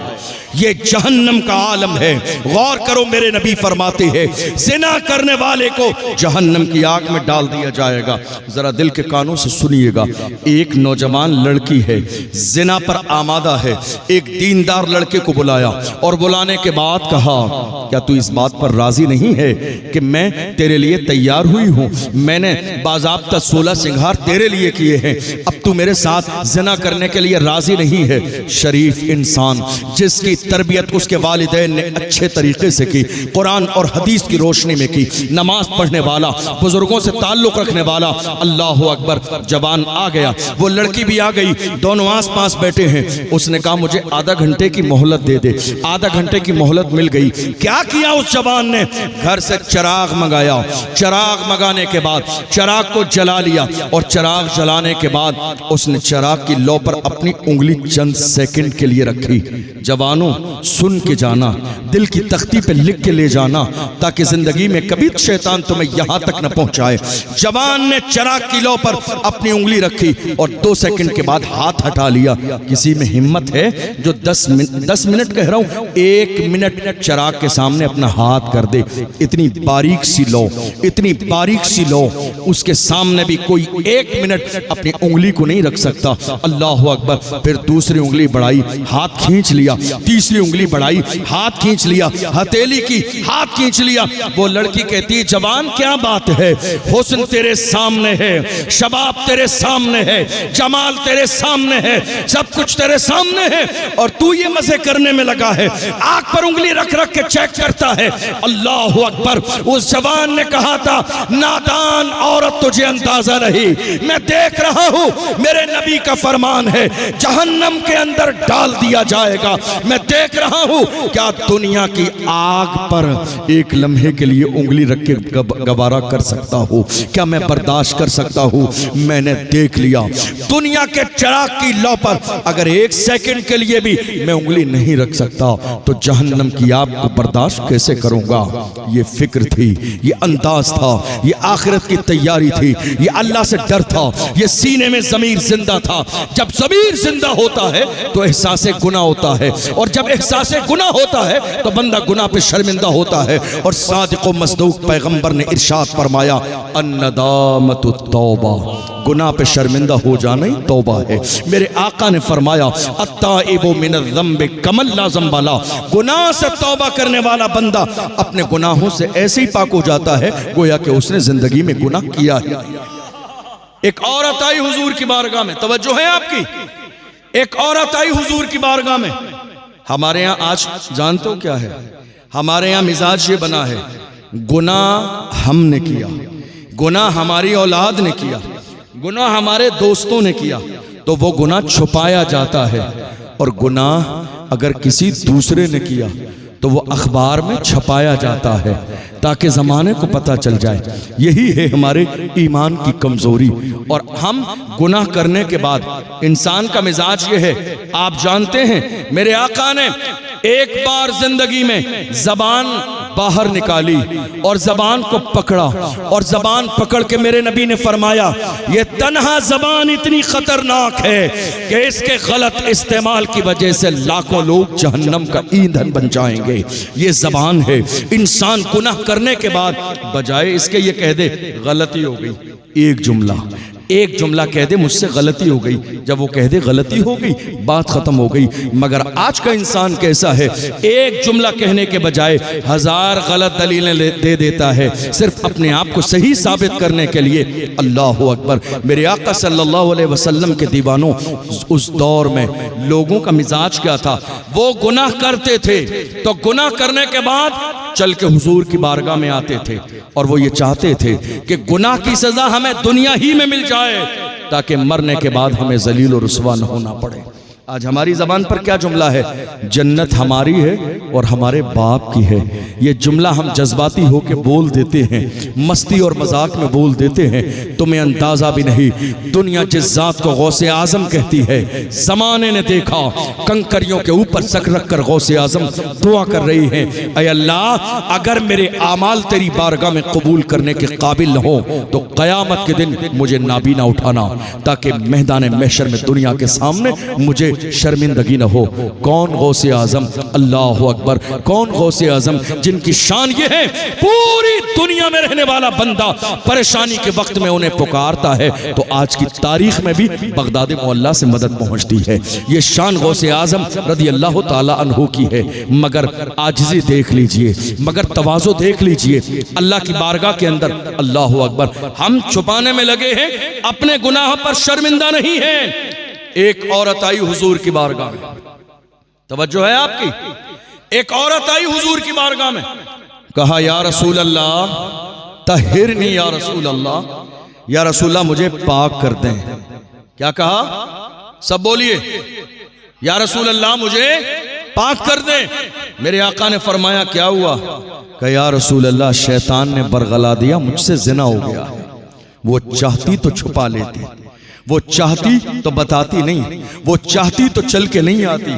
یہ جہنم کا عالم ہے. غور کرو میرے نبی فرماتے ہیں زنا کرنے والے کو جہنم کی آگ میں ڈال دیا جائے گا. ذرا دل کے کانوں سے سنیے گا. ایک نوجوان لڑکی ہے، زنا پر آمادہ ہے، ایک دیندار لڑکے کو بلایا اور بلانے کے بعد کہا کیا تو اس بات پر راضی نہیں ہے کہ میں تیرے لیے تیار ہوئی ہوں، میں نے باضابطہ 16 سنگھار تیرے لیے کیے ہیں، اب تو میرے ساتھ زنا کرنے کے لیے راضی نہیں ہے؟ شریف انسان جس کی تربیت اس کے والدین نے اچھے طریقے سے کی، قرآن اور حدیث کی روشنی میں کی، نماز پڑھنے والا، بزرگوں سے تعلق رکھنے والا، اللہ اکبر، جوان آ گیا، وہ لڑکی بھی آ گئی، دونوں آس پاس بیٹھے ہیں۔ اس نے کہا مجھے آدھا گھنٹے کی مہلت دے دے، آدھا گھنٹے کی مہلت مل گئی۔ کیا کیا اس جوان نے؟ گھر سے چراغ منگایا، چراغ منگانے کے بعد چراغ کو جلا لیا، اور چراغ جلانے کے بعد اس نے چراغ کی لو پر اپنی انگلی چند سیکنڈ کے لیے رکھی۔ جوانوں سن کے جانا، دل کی تختی پہ لکھ کے لے جانا، تاکہ زندگی میں کبھی شیطان تمہیں یہاں تک نہ پہنچائے۔ جوان نے چراغ کی لو پر اپنی انگلی رکھی اور 2 سیکنڈ کے بعد ہاتھ ہٹا لیا۔ کسی میں ہمت ہے جو 10 منٹ کہہ رہا ہوں، 1 منٹ چراغ کے سامنے اپنا ہاتھ کر دے؟ اتنی باریک سی لو، اتنی باریک سی لو، اس کے سامنے بھی کوئی 1 منٹ اپنی انگلی کو نہیں رکھ سکتا۔ اللہ اکبر۔ پھر دوسری انگلی بڑھائی، ہاتھ کھینچ لیا، تیسری انگلی بڑھائی، ہاتھ کھینچ لیا، ہتھیلی کی، ہاتھ کھینچ لیا۔ وہ لڑکی کہتی ہے جوان کیا بات ہے، حسن تیرے سامنے ہے، شباب تیرے سامنے ہے، جمال تیرے سامنے ہے، سب کچھ تیرے سامنے ہے، اور تو یہ مزے کرنے میں لگا ہے، آنکھ پر انگلی رکھ رکھ کے چیک کرتا ہے۔ اللہ اکبر۔ اس جوان نے کہا تھا نادان عورت تجھے اندازہ نہیں، میں دیکھ رہا ہوں، میرے نبی کا فرمان ہے جہنم کے اندر ڈال دیا جائے گا، میں دیکھ رہا ہوں کیا دنیا کی آگ پر ایک لمحے کے لیے انگلی رکھ کے گوارا کر سکتا ہوں؟ کیا میں برداشت کر سکتا ہوں؟ میں نے دیکھ لیا دنیا کے چراغ کی لو پر اگر 1 سیکنڈ کے لیے بھی میں انگلی نہیں رکھ سکتا تو جہنم کی آگ کو برداشت کیسے کروں گا؟ یہ فکر تھی، یہ انداز تھا، یہ آخرت کی تیاری تھی، یہ اللہ سے ڈر تھا، یہ سینے میں ضمیر زندہ تھا۔ جب ضمیر زندہ ہوتا ہے تو احساس گناہ ہوتا ہے، اور جب احساس گناہ ہوتا ہے تو بندہ گناہ پہ شرمندہ ہوتا ہے۔ اور صادق و مصدوق پیغمبر نے ارشاد فرمایا الندامت التوبہ، گناہ پہ شرمندہ ہو جانا ہی توبہ ہے۔ میرے آقا نے فرمایا التائب من الذنب کمن لا ذنب لہ، گناہ سے توبہ کرنے والا بندہ اپنے گناہوں سے ایسے ہی پاک ہو جاتا ہے گویا کہ اس نے زندگی میں گناہ کیا ہے۔ ایک عورت آئی حضور کی بارگاہ میں، توجہ ہے آپ کی، ایک عورت آئی حضور کی بارگاہ میں۔ ہمارے ہاں آج جانتے ہو کیا ہے؟ ہمارے ہاں مزاج یہ بنا ہے گناہ ہم نے کیا، گناہ ہماری اولاد نے کیا، گناہ ہمارے دوستوں نے کیا، تو وہ گناہ چھپایا جاتا ہے، اور گناہ اگر کسی دوسرے نے کیا تو وہ اخبار میں چھپایا جاتا ہے تاکہ زمانے کو پتہ چل جائے۔ یہی ہے ہمارے ایمان کی کمزوری۔ اور ہم گناہ کرنے کے بعد انسان کا مزاج یہ ہے، آپ جانتے ہیں میرے آقا نے ایک بار زندگی میں زبان باہر نکالی اور زبان کو پکڑا، اور زبان پکڑ کے میرے نبی نے فرمایا یہ تنہا زبان اتنی خطرناک ہے کہ اس کے غلط استعمال کی وجہ سے لاکھوں لوگ جہنم کا ایندھن بن جائیں گے۔ یہ زبان ہے۔ انسان گناہ کرنے کے بعد بجائے اس کے یہ کہہ دے غلطی ہو گئی، ایک جملہ کہہ دے مجھ سے غلطی ہو گئی، جب وہ کہہ دے غلطی ہو گئی بات ختم ہو گئی۔ مگر آج کا انسان کیسا ہے؟ ایک جملہ کہنے کے بجائے 1000 غلط دلیلیں دے دیتا ہے صرف اپنے آپ کو صحیح ثابت کرنے کے لیے۔ اللہ اکبر۔ میرے آقا صلی اللہ علیہ وسلم کے دیوانوں، اس دور میں لوگوں کا مزاج کیا تھا؟ وہ گناہ کرتے تھے تو گناہ کرنے کے بعد چل کے حضور کی بارگاہ میں آتے تھے، اور وہ یہ چاہتے تھے کہ گناہ کی سزا ہمیں دنیا ہی میں مل جائے تاکہ مرنے کے بعد ہمیں ذلیل و رسوا نہ ہونا پڑے۔ آج ہماری زبان پر کیا جملہ ہے؟ جنت ہماری ہے اور ہمارے باپ کی ہے۔ یہ جملہ ہم جذباتی ہو کے بول دیتے ہیں، مستی اور مذاق میں بول دیتے ہیں، تمہیں اندازہ بھی نہیں دنیا جس ذات کو غوث اعظم کہتی ہے، زمانے نے دیکھا کنکریوں کے اوپر سر رکھ کر غوث اعظم دعا کر رہی ہیں، اے اللہ اگر میرے اعمال تیری بارگاہ میں قبول کرنے کے قابل نہ ہو تو قیامت کے دن مجھے نابینا اٹھانا تاکہ میدان محشر میں دنیا کے سامنے مجھے شرمندگی نہ ہو۔ کون غوث اعظم؟ اللہ اکبر۔ کون غوث اعظم؟ جن کی شان یہ ہے پوری دنیا میں رہنے والا بندہ پریشانی کے وقت میں انہیں پکارتا ہے تو آج کی تاریخ میں بھی بغداد معلیٰ سے مدد پہنچتی ہے۔ یہ شان غوث اعظم رضی اللہ تعالی عنہ کی ہے۔ مگر عاجزی دیکھ لیجئے، مگر تواضع دیکھ لیجئے اللہ کی بارگاہ کے اندر۔ اللہ اکبر۔ ہم چھپانے میں لگے ہیں، اپنے گناہ پر شرمندہ نہیں ہیں۔ ایک عورت آئی حضور کی بارگاہ میں، توجہ ہے آپ کی؟ ایک عورت آئی حضور کی بارگاہ میں، کہا یا رسول اللہ طہرنی یا رسول اللہ، یا رسول اللہ مجھے پاک کر دیں۔ کیا کہا؟ سب بولیے، یا رسول اللہ مجھے پاک کر دیں۔ میرے آقا نے فرمایا کیا ہوا؟ کہ یا رسول اللہ شیطان نے برگلا دیا، مجھ سے زنا ہو گیا ہے۔ وہ چاہتی تو چھپا لیتی، وہ چاہتی تو بتاتی نہیں، وہ چاہتی تو چل کے نہیں آتی،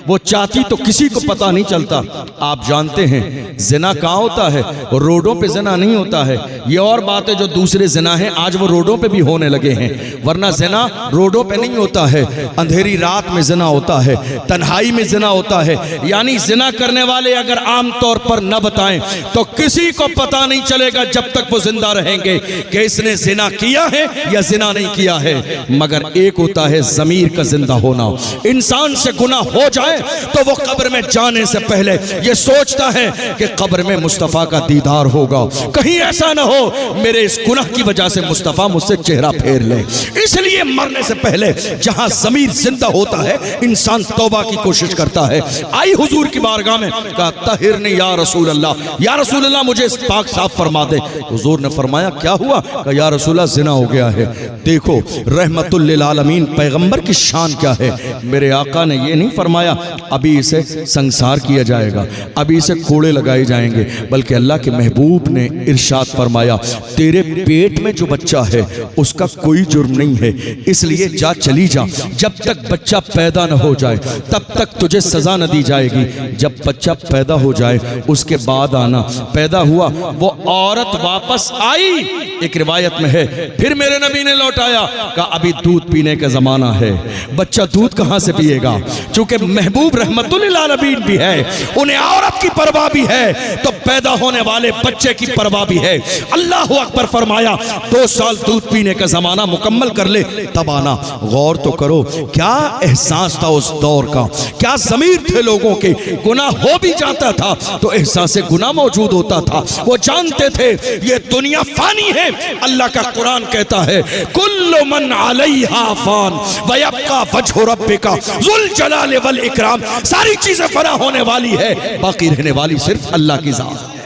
وہ چاہتی تو کسی کو پتہ نہیں چلتا۔ آپ جانتے ہیں زنا کہاں ہوتا ہے؟ روڈوں پہ زنا نہیں ہوتا ہے۔ یہ اور بات ہے جو دوسرے زنا ہیں آج وہ روڈوں پہ بھی ہونے لگے ہیں، ورنہ زنا روڈوں پہ نہیں ہوتا ہے، اندھیری رات میں زنا ہوتا ہے، تنہائی میں زنا ہوتا ہے۔ یعنی زنا کرنے والے اگر عام طور پر نہ بتائیں تو کسی کو پتہ نہیں چلے گا جب تک وہ زندہ رہیں گے کہ اس نے زنا کیا ہے یا زنا نہیں کیا ہے۔ مگر ایک ہوتا ہے ضمیر کا زندہ ہونا۔ انسان سے گناہ ہو جائے تو وہ قبر میں جانے سے پہلے یہ سوچتا ہے کہ قبر میں مصطفیٰ کا دیدار ہوگا، کہیں ایسا نہ ہو میرے اس گناہ کی وجہ سے مصطفیٰ مجھ سے چہرہ پھیر لے۔ اس لیے مرنے سے پہلے جہاں ضمیر زندہ ہوتا ہے انسان توبہ کی کوشش کرتا ہے۔ آئی حضور کی بارگاہ میں، کہا طہرنی یا رسول اللہ، یا رسول اللہ مجھے پاک صاف فرما دے۔ حضور نے فرمایا کیا ہوا؟ کہا یا رسول اللہ زنا ہو گیا ہے۔ دیکھو رحمت للعالمین پیغمبر کی شان کیا ہے۔ میرے آقا نے یہ نہیں فرمایا ابھی اسے سنسار کیا جائے گا، ابھی اسے کوڑے لگائے جائیں گے، بلکہ اللہ کے محبوب نے ارشاد فرمایا تیرے پیٹ میں جو بچہ ہے اس کا کوئی جرم نہیں ہے، اس لیے جا چلی جا، جب تک بچہ پیدا نہ ہو جائے تب تک تجھے سزا نہ دی جائے گی، جب بچہ پیدا ہو جائے اس کے بعد آنا۔ پیدا ہوا، وہ عورت واپس آئی، ایک روایت میں ہے پھر میرے نبی نے لوٹایا، کہا ابھی دودھ پینے کا زمانہ ہے، بچہ دودھ کہاں سے پیے گا؟ چونکہ محبوب رحمت للعالمین بھی ہے، انہیں عورت کی پرواہ بھی ہے تو پیدا ہونے والے بچے کی پرواہ بھی ہے۔ اللہ اکبر فرمایا 2 سال دودھ پینے کا زمانہ مکمل کر لے تب آنا۔ غور تو کرو کیا احساس تھا اس دور کا، کیا ضمیر تھے لوگوں کے۔ گناہ ہو بھی جاتا تھا تو احساس گناہ موجود ہوتا تھا، وہ جانتے تھے یہ دنیا فانی ہے۔ اللہ کا قرآن کہتا ہے کل من علیہا فان ویبقى وجہ ربک ذو الجلال والاکرام، ساری چیزیں فنا ہونے والی ہے، باقی رہنے والی صرف اللہ کی ذات ہے۔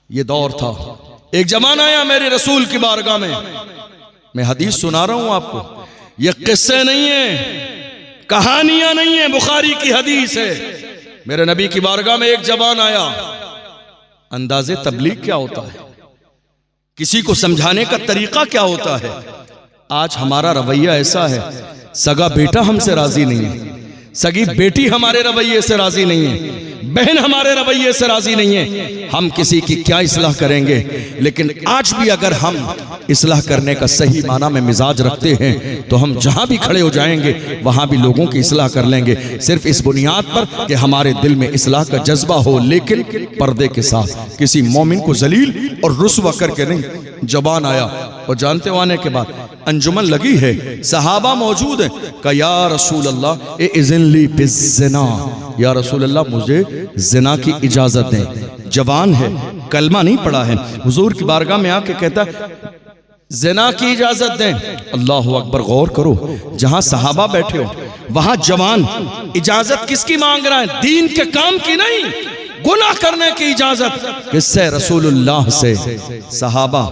یہ دور تھا۔ ایک زمانہ آیا میرے رسول کی بارگاہ میں حدیث سنا رہا ہوں آپ کو، یہ قصے نہیں ہیں، کہانیاں نہیں ہیں، بخاری کی حدیث ہے۔ میرے نبی کی بارگاہ میں ایک جوان آیا۔ انداز تبلیغ کیا ہوتا ہے، کسی کو سمجھانے کا طریقہ کیا ہوتا ہے۔ آج ہمارا رویہ ایسا ہے، سگا بیٹا ہم سے راضی نہیں ہے، سگی بیٹی ہمارے رویے سے راضی نہیں ہے، بہن ہمارے رویے سے راضی نہیں ہے، ہم کسی کی کیا اصلاح کریں گے۔ لیکن آج بھی اگر ہم اصلاح کرنے کا صحیح معنی میں مزاج رکھتے ہیں تو ہم جہاں بھی کھڑے ہو جائیں گے وہاں بھی لوگوں کی اصلاح کر لیں گے، صرف اس بنیاد پر کہ ہمارے دل میں اصلاح کا جذبہ ہو، لیکن پردے کے ساتھ، کسی مومن کو ذلیل اور رسوا کر کے نہیں۔ جوان آیا اور جانتے ہو آنے کے بعد انجمن لگی ہے، صحابہ موجود ہیں، کہا یا رسول اللہ اذن لی بالزنا، یا رسول اللہ مجھے زنا کی اجازت دیں۔ جوان ہے، کلمہ نہیں پڑھا ہے، حضور کی بارگاہ میں آ کے کہتا زنا کی اجازت دیں۔ اللہ اکبر، غور کرو، جہاں صحابہ بیٹھے ہو وہاں جوان اجازت کس کی مانگ رہا ہے؟ دین کے کام کی نہیں، گناہ کرنے کی اجازت۔ کس سے؟ رسول اللہ سے۔ صحابہ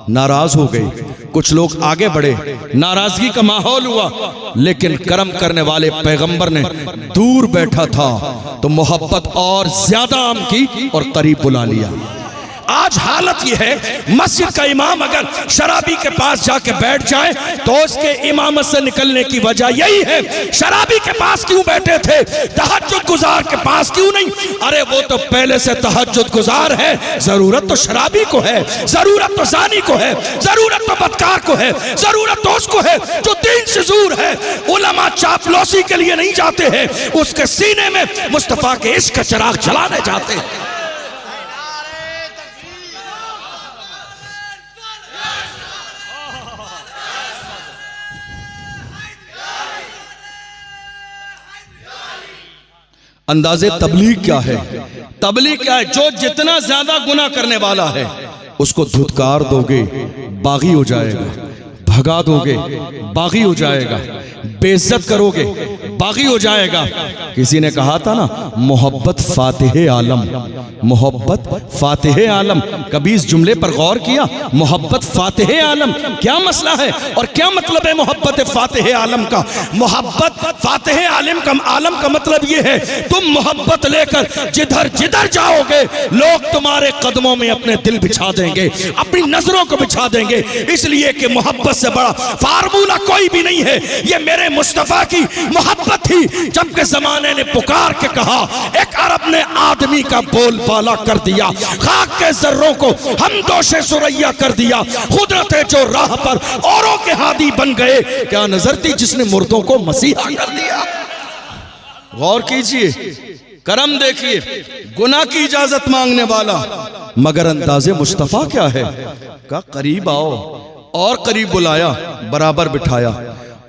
ناراض ہو گئے، کچھ لوگ آگے بڑھے، ناراضگی کا ماحول ہوا، لیکن کرم کرنے والے پیغمبر نے دور بیٹھا تھا تو محبت اور زیادہ عام کی اور قریب بلا لیا۔ آج حالت یہ ہے مسجد کا امام اگر شرابی کے پاس جا کے بیٹھ جائے تو اس کے امامت سے نکلنے کی وجہ یہی ہے شرابی کے پاس کیوں بیٹھے تھے، تہجد گزار کے پاس کیوں نہیں؟ ارے وہ تو پہلے سے تہجد گزار ہے، ضرورت تو شرابی کو ہے، ضرورت تو زانی کو ہے، ضرورت تو بدکار کو ہے، ضرورت تو اس کو ہے جو دین سے دور ہے۔ علماء چاپلوسی کے لیے نہیں جاتے ہیں، اس کے سینے میں مصطفیٰ کے عشق کا چراغ جلانے جاتے ہیں۔ انداز تبلیغ کیا ہے؟ تبلیغ کیا ہے؟ جو جتنا زیادہ گناہ کرنے والا ہے اس کو دھتکار دو گے باغی ہو جائے گا، بھگا دو گے باغی ہو جائے گا، بے عزت کرو گے باغی ہو جائے گا۔ کسی نے کہا تھا نا محبت فاتح عالم، محبت فاتح عالم، کبھی اس جملے پر غور کیا؟ محبت فاتح عالم کیا مسئلہ ہے اور کیا مطلب ہے محبت فاتح عالم کا؟ محبت فاتح عالم کا مطلب یہ ہے تم محبت لے کر جدھر جدھر جاؤ گے لوگ تمہارے قدموں میں اپنے دل بچھا دیں گے، اپنی نظروں کو بچھا دیں گے، اس لیے کہ محبت سے بڑا فارمولہ کوئی بھی نہیں ہے۔ یہ میرے مصطفیٰ کی محبت تھی جبکہ زمانے نے پکار کے کہا، ایک عرب نے آدمی کا بول بالا کر دیا، خاک کے ذروں کو ہم دوش سریا کر دیا، قدرت جو راہ پر اوروں کے ہادی بن گئے، کیا نظر تھی جس نے مردوں کو مسیحا کر دیا۔ غور کیجئے، کرم دیکھیے، گناہ کی اجازت مانگنے والا مگر انداز مصطفیٰ کیا ہے؟ کہا قریب آؤ، اور قریب بلایا، برابر بٹھایا،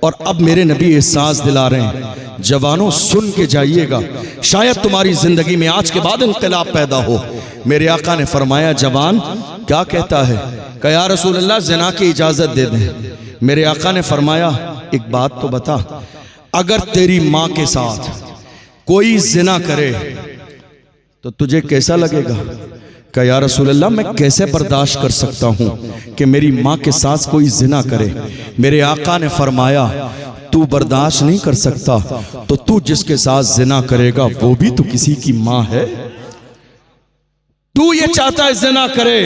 اور اب میرے نبی احساس دلا رہے ہیں جوانوں سن کے جائیے گا، شاید تمہاری زندگی میں آج کے بعد انقلاب پیدا ہو۔ میرے آقا نے فرمایا جوان کیا کہتا ہے؟ کہ یا رسول اللہ زنا کی اجازت دے دیں۔ میرے آقا نے فرمایا ایک بات تو بتا، اگر تیری ماں کے ساتھ کوئی زنا کرے تو تجھے کیسا لگے گا؟ کہ یا رسول اللہ میں کیسے برداشت کر سکتا ہوں کہ میری ماں کے ساتھ کوئی زنا کرے؟ میرے آقا نے فرمایا تو برداشت نہیں کر سکتا تو تو جس کے ساتھ زنا کرے گا وہ بھی تو کسی کی ماں ہے۔ تو یہ چاہتا ہے زنا کرے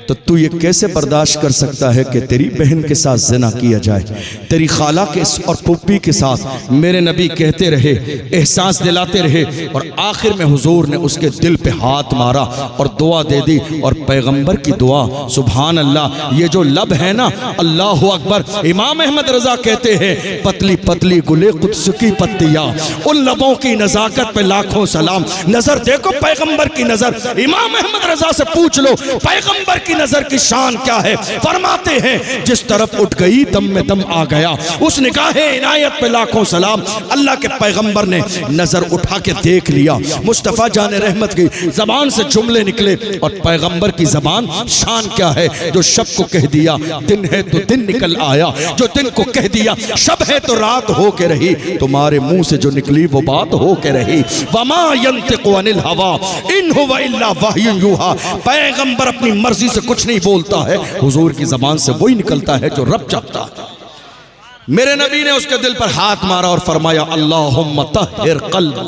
تو تو یہ کیسے برداشت کر سکتا ہے کہ تیری بہن کے ساتھ زنا کیا جائے؟ تیری خالہ کے اور پھوپھی کے ساتھ میرے نبی کہتے رہے، احساس دلاتے رہے، اور آخر میں حضور نے اس کے دل پہ ہاتھ مارا اور دعا دے دی، اور پیغمبر کی دعا سبحان اللہ، یہ جو لب ہے نا اللہ اکبر، امام احمد رضا کہتے ہیں پتلی پتلی گلے قدس کی پتیاں، ان لبوں کی نزاکت پہ لاکھوں سلام۔ نظر دیکھو پیغمبر کی نظر، امام احمد رضا سے پوچھ لو پیغمبر کی نظر کی شان کیا ہے؟ فرماتے ہیں جس طرف اٹھ گئی دم میں دم آ گیا، اس نگاہ عنایت پہ لاکھوں سلام۔ اللہ کے پیغمبر نے نظر اٹھا کے دیکھ لیا، مصطفیٰ جان رحمت کی زبان سے جملے نکلے، اور پیغمبر کی زبان شان کیا ہے؟ جو شب کو کہہ دیا دن ہے تو دن نکل آیا، جو دن کو کہہ دیا شب ہے تو رات ہو کے رہی، تمہارے منہ سے جو نکلی وہ بات ہو کے رہی۔ وما ينطق عن الهوى ان هو الا وحی یوحى، پیغمبر اپنی مرضی سے کچھ نہیں بولتا ہے، حضور کی زبان سے وہی نکلتا ہے جو رب چاہتا ہے۔ میرے نبی نے اس کے دل پر ہاتھ مارا اور فرمایا اللہم طہر قلب،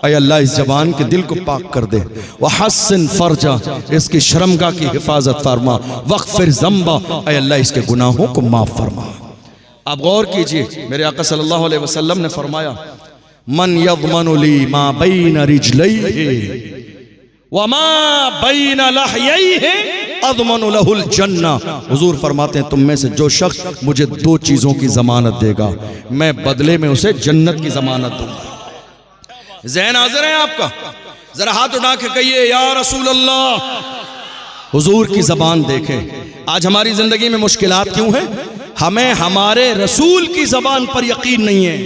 اے اللہ اس جوان کے دل کو پاک کر دے، وحسن فرجا، اس کی شرمگاہ کی حفاظت فرما، وغفر ذنبا، اے اللہ اس کے گناہوں کو معاف فرما۔ آپ غور کیجئے، میرے آقا صلی اللہ علیہ وسلم نے فرمایا من یضمن لی ما بین رجلیہ وما بین لحییہ اضمن لہ الجنہ۔ حضور فرماتے ہیں تم میں سے جو شخص مجھے دو چیزوں کی ضمانت دے گا میں بدلے میں اسے جنت کی ضمانت دوں گا۔ ذہن حاضر ہے آپ کا؟ ذرا ہاتھ اٹھا کے کہیے یا رسول اللہ۔ حضور کی زبان دیکھیں، آج ہماری زندگی میں مشکلات کیوں ہیں؟ ہمیں ہمارے رسول کی زبان پر یقین نہیں ہے،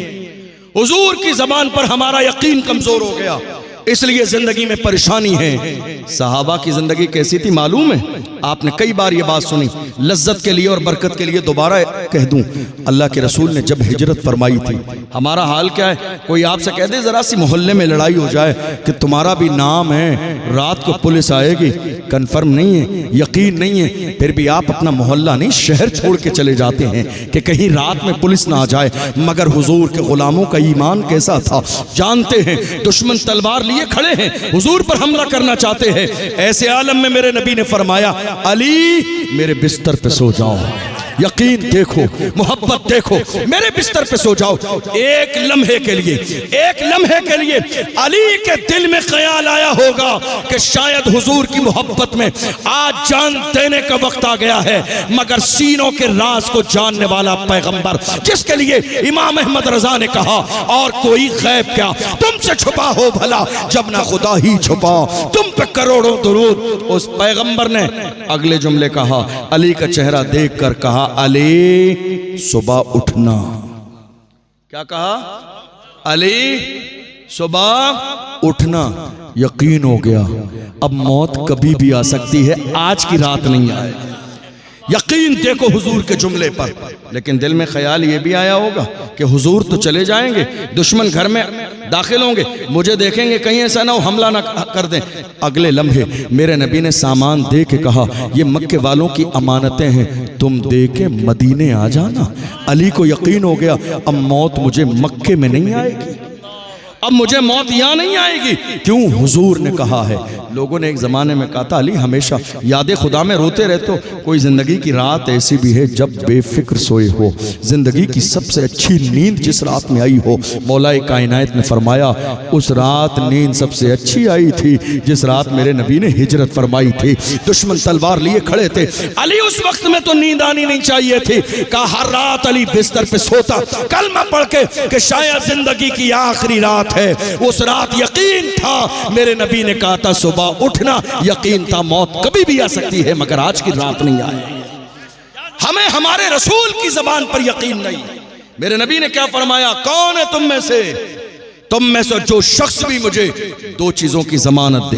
حضور کی زبان پر ہمارا یقین کمزور ہو گیا، اس لیے زندگی میں پریشانی ہے۔ صحابہ کی زندگی کیسی تھی معلوم ہے؟ آپ نے کئی بار یہ بات سنی، لذت کے لیے اور برکت کے لیے دوبارہ کہہ دوں، اللہ کے رسول نے جب ہجرت فرمائی تھی، ہمارا حال کیا ہے؟ کوئی آپ سے کہہ دے ذرا سی محلے میں لڑائی ہو جائے کہ تمہارا بھی نام ہے، رات کو پولیس آئے گی، کنفرم نہیں ہے، یقین نہیں ہے، پھر بھی آپ اپنا محلہ نہیں شہر چھوڑ کے چلے جاتے ہیں کہ کہیں رات میں پولیس نہ آ جائے۔ مگر حضور کے غلاموں کا ایمان کیسا تھا جانتے ہیں، دشمن تلوار لیے کھڑے ہیں، حضور پر حملہ کرنا چاہتے ہیں، ایسے عالم میں میرے نبی نے فرمایا علی میرے بستر پہ سو جاؤ، یقین دیکھو، محبت دیکھو، میرے بستر پہ سو جاؤ۔ ایک لمحے کے لیے علی کے دل میں خیال آیا ہوگا کہ شاید حضور کی محبت میں آج جان دینے کا وقت آ گیا ہے، مگر سینوں کے راز کو جاننے والا پیغمبر جس کے لیے امام احمد رضا نے کہا اور کوئی غیب کیا تم سے چھپا ہو بھلا جب نہ خدا ہی چھپا، تم پہ کروڑوں درود۔ اس پیغمبر نے اگلے جملے کہا، علی کا چہرہ دیکھ کر کہا علی صبح اٹھنا۔ کیا کہا؟ علی صبح اٹھنا۔ یقین ہو گیا اب موت کبھی بھی آ سکتی ہے، آج کی رات نہیں آئے، یقین دیکھو حضور کے جملے پر. لیکن دل میں خیال یہ بھی آیا ہوگا کہ حضور تو چلے جائیں گے, دشمن گھر میں داخل ہوں گے, مجھے دیکھیں گے, کہیں ایسا نہ ہو حملہ نہ کر دیں. اگلے لمحے میرے نبی نے سامان دے کے کہا یہ مکے والوں کی امانتیں ہیں, تم دے کے مدینے آ جانا. علی کو یقین ہو گیا اب موت مجھے مکے میں نہیں آئے گی, اب مجھے موت یہاں نہیں آئے گی. کیوں؟ حضور نے کہا ہے. لوگوں نے ایک زمانے میں کہا تھا علی ہمیشہ یاد خدا میں روتے رہتے ہو. کوئی زندگی کی رات ایسی بھی ہے جب بے فکر سوئے ہو. زندگی کی سب سے اچھی نیند جس رات میں آئی ہو, مولا کائنات نے فرمایا اس رات نیند سب سے اچھی آئی تھی جس رات میرے نبی نے ہجرت فرمائی تھی. دشمن تلوار لیے کھڑے تھے, علی اس وقت میں تو نیند آنی نہیں چاہیے تھی. کہا ہر رات علی بستر پہ سوتا کلمہ پڑھ کے کہ شاید زندگی کی آخری رات ہے. اس رات یقین تھا, میرے نبی نے کہا تھا صبح اٹھنا, یقین تھا موت کبھی بھی آ سکتی ہے مگر آج کی رات نہیں آئے. ہمیں ہمارے رسول کی زبان پر یقین نہیں. میرے نبی نے کیا فرمایا, کون ہے تم میں سے جو شخص بھی مجھے دو چیزوں کی ضمانت دے,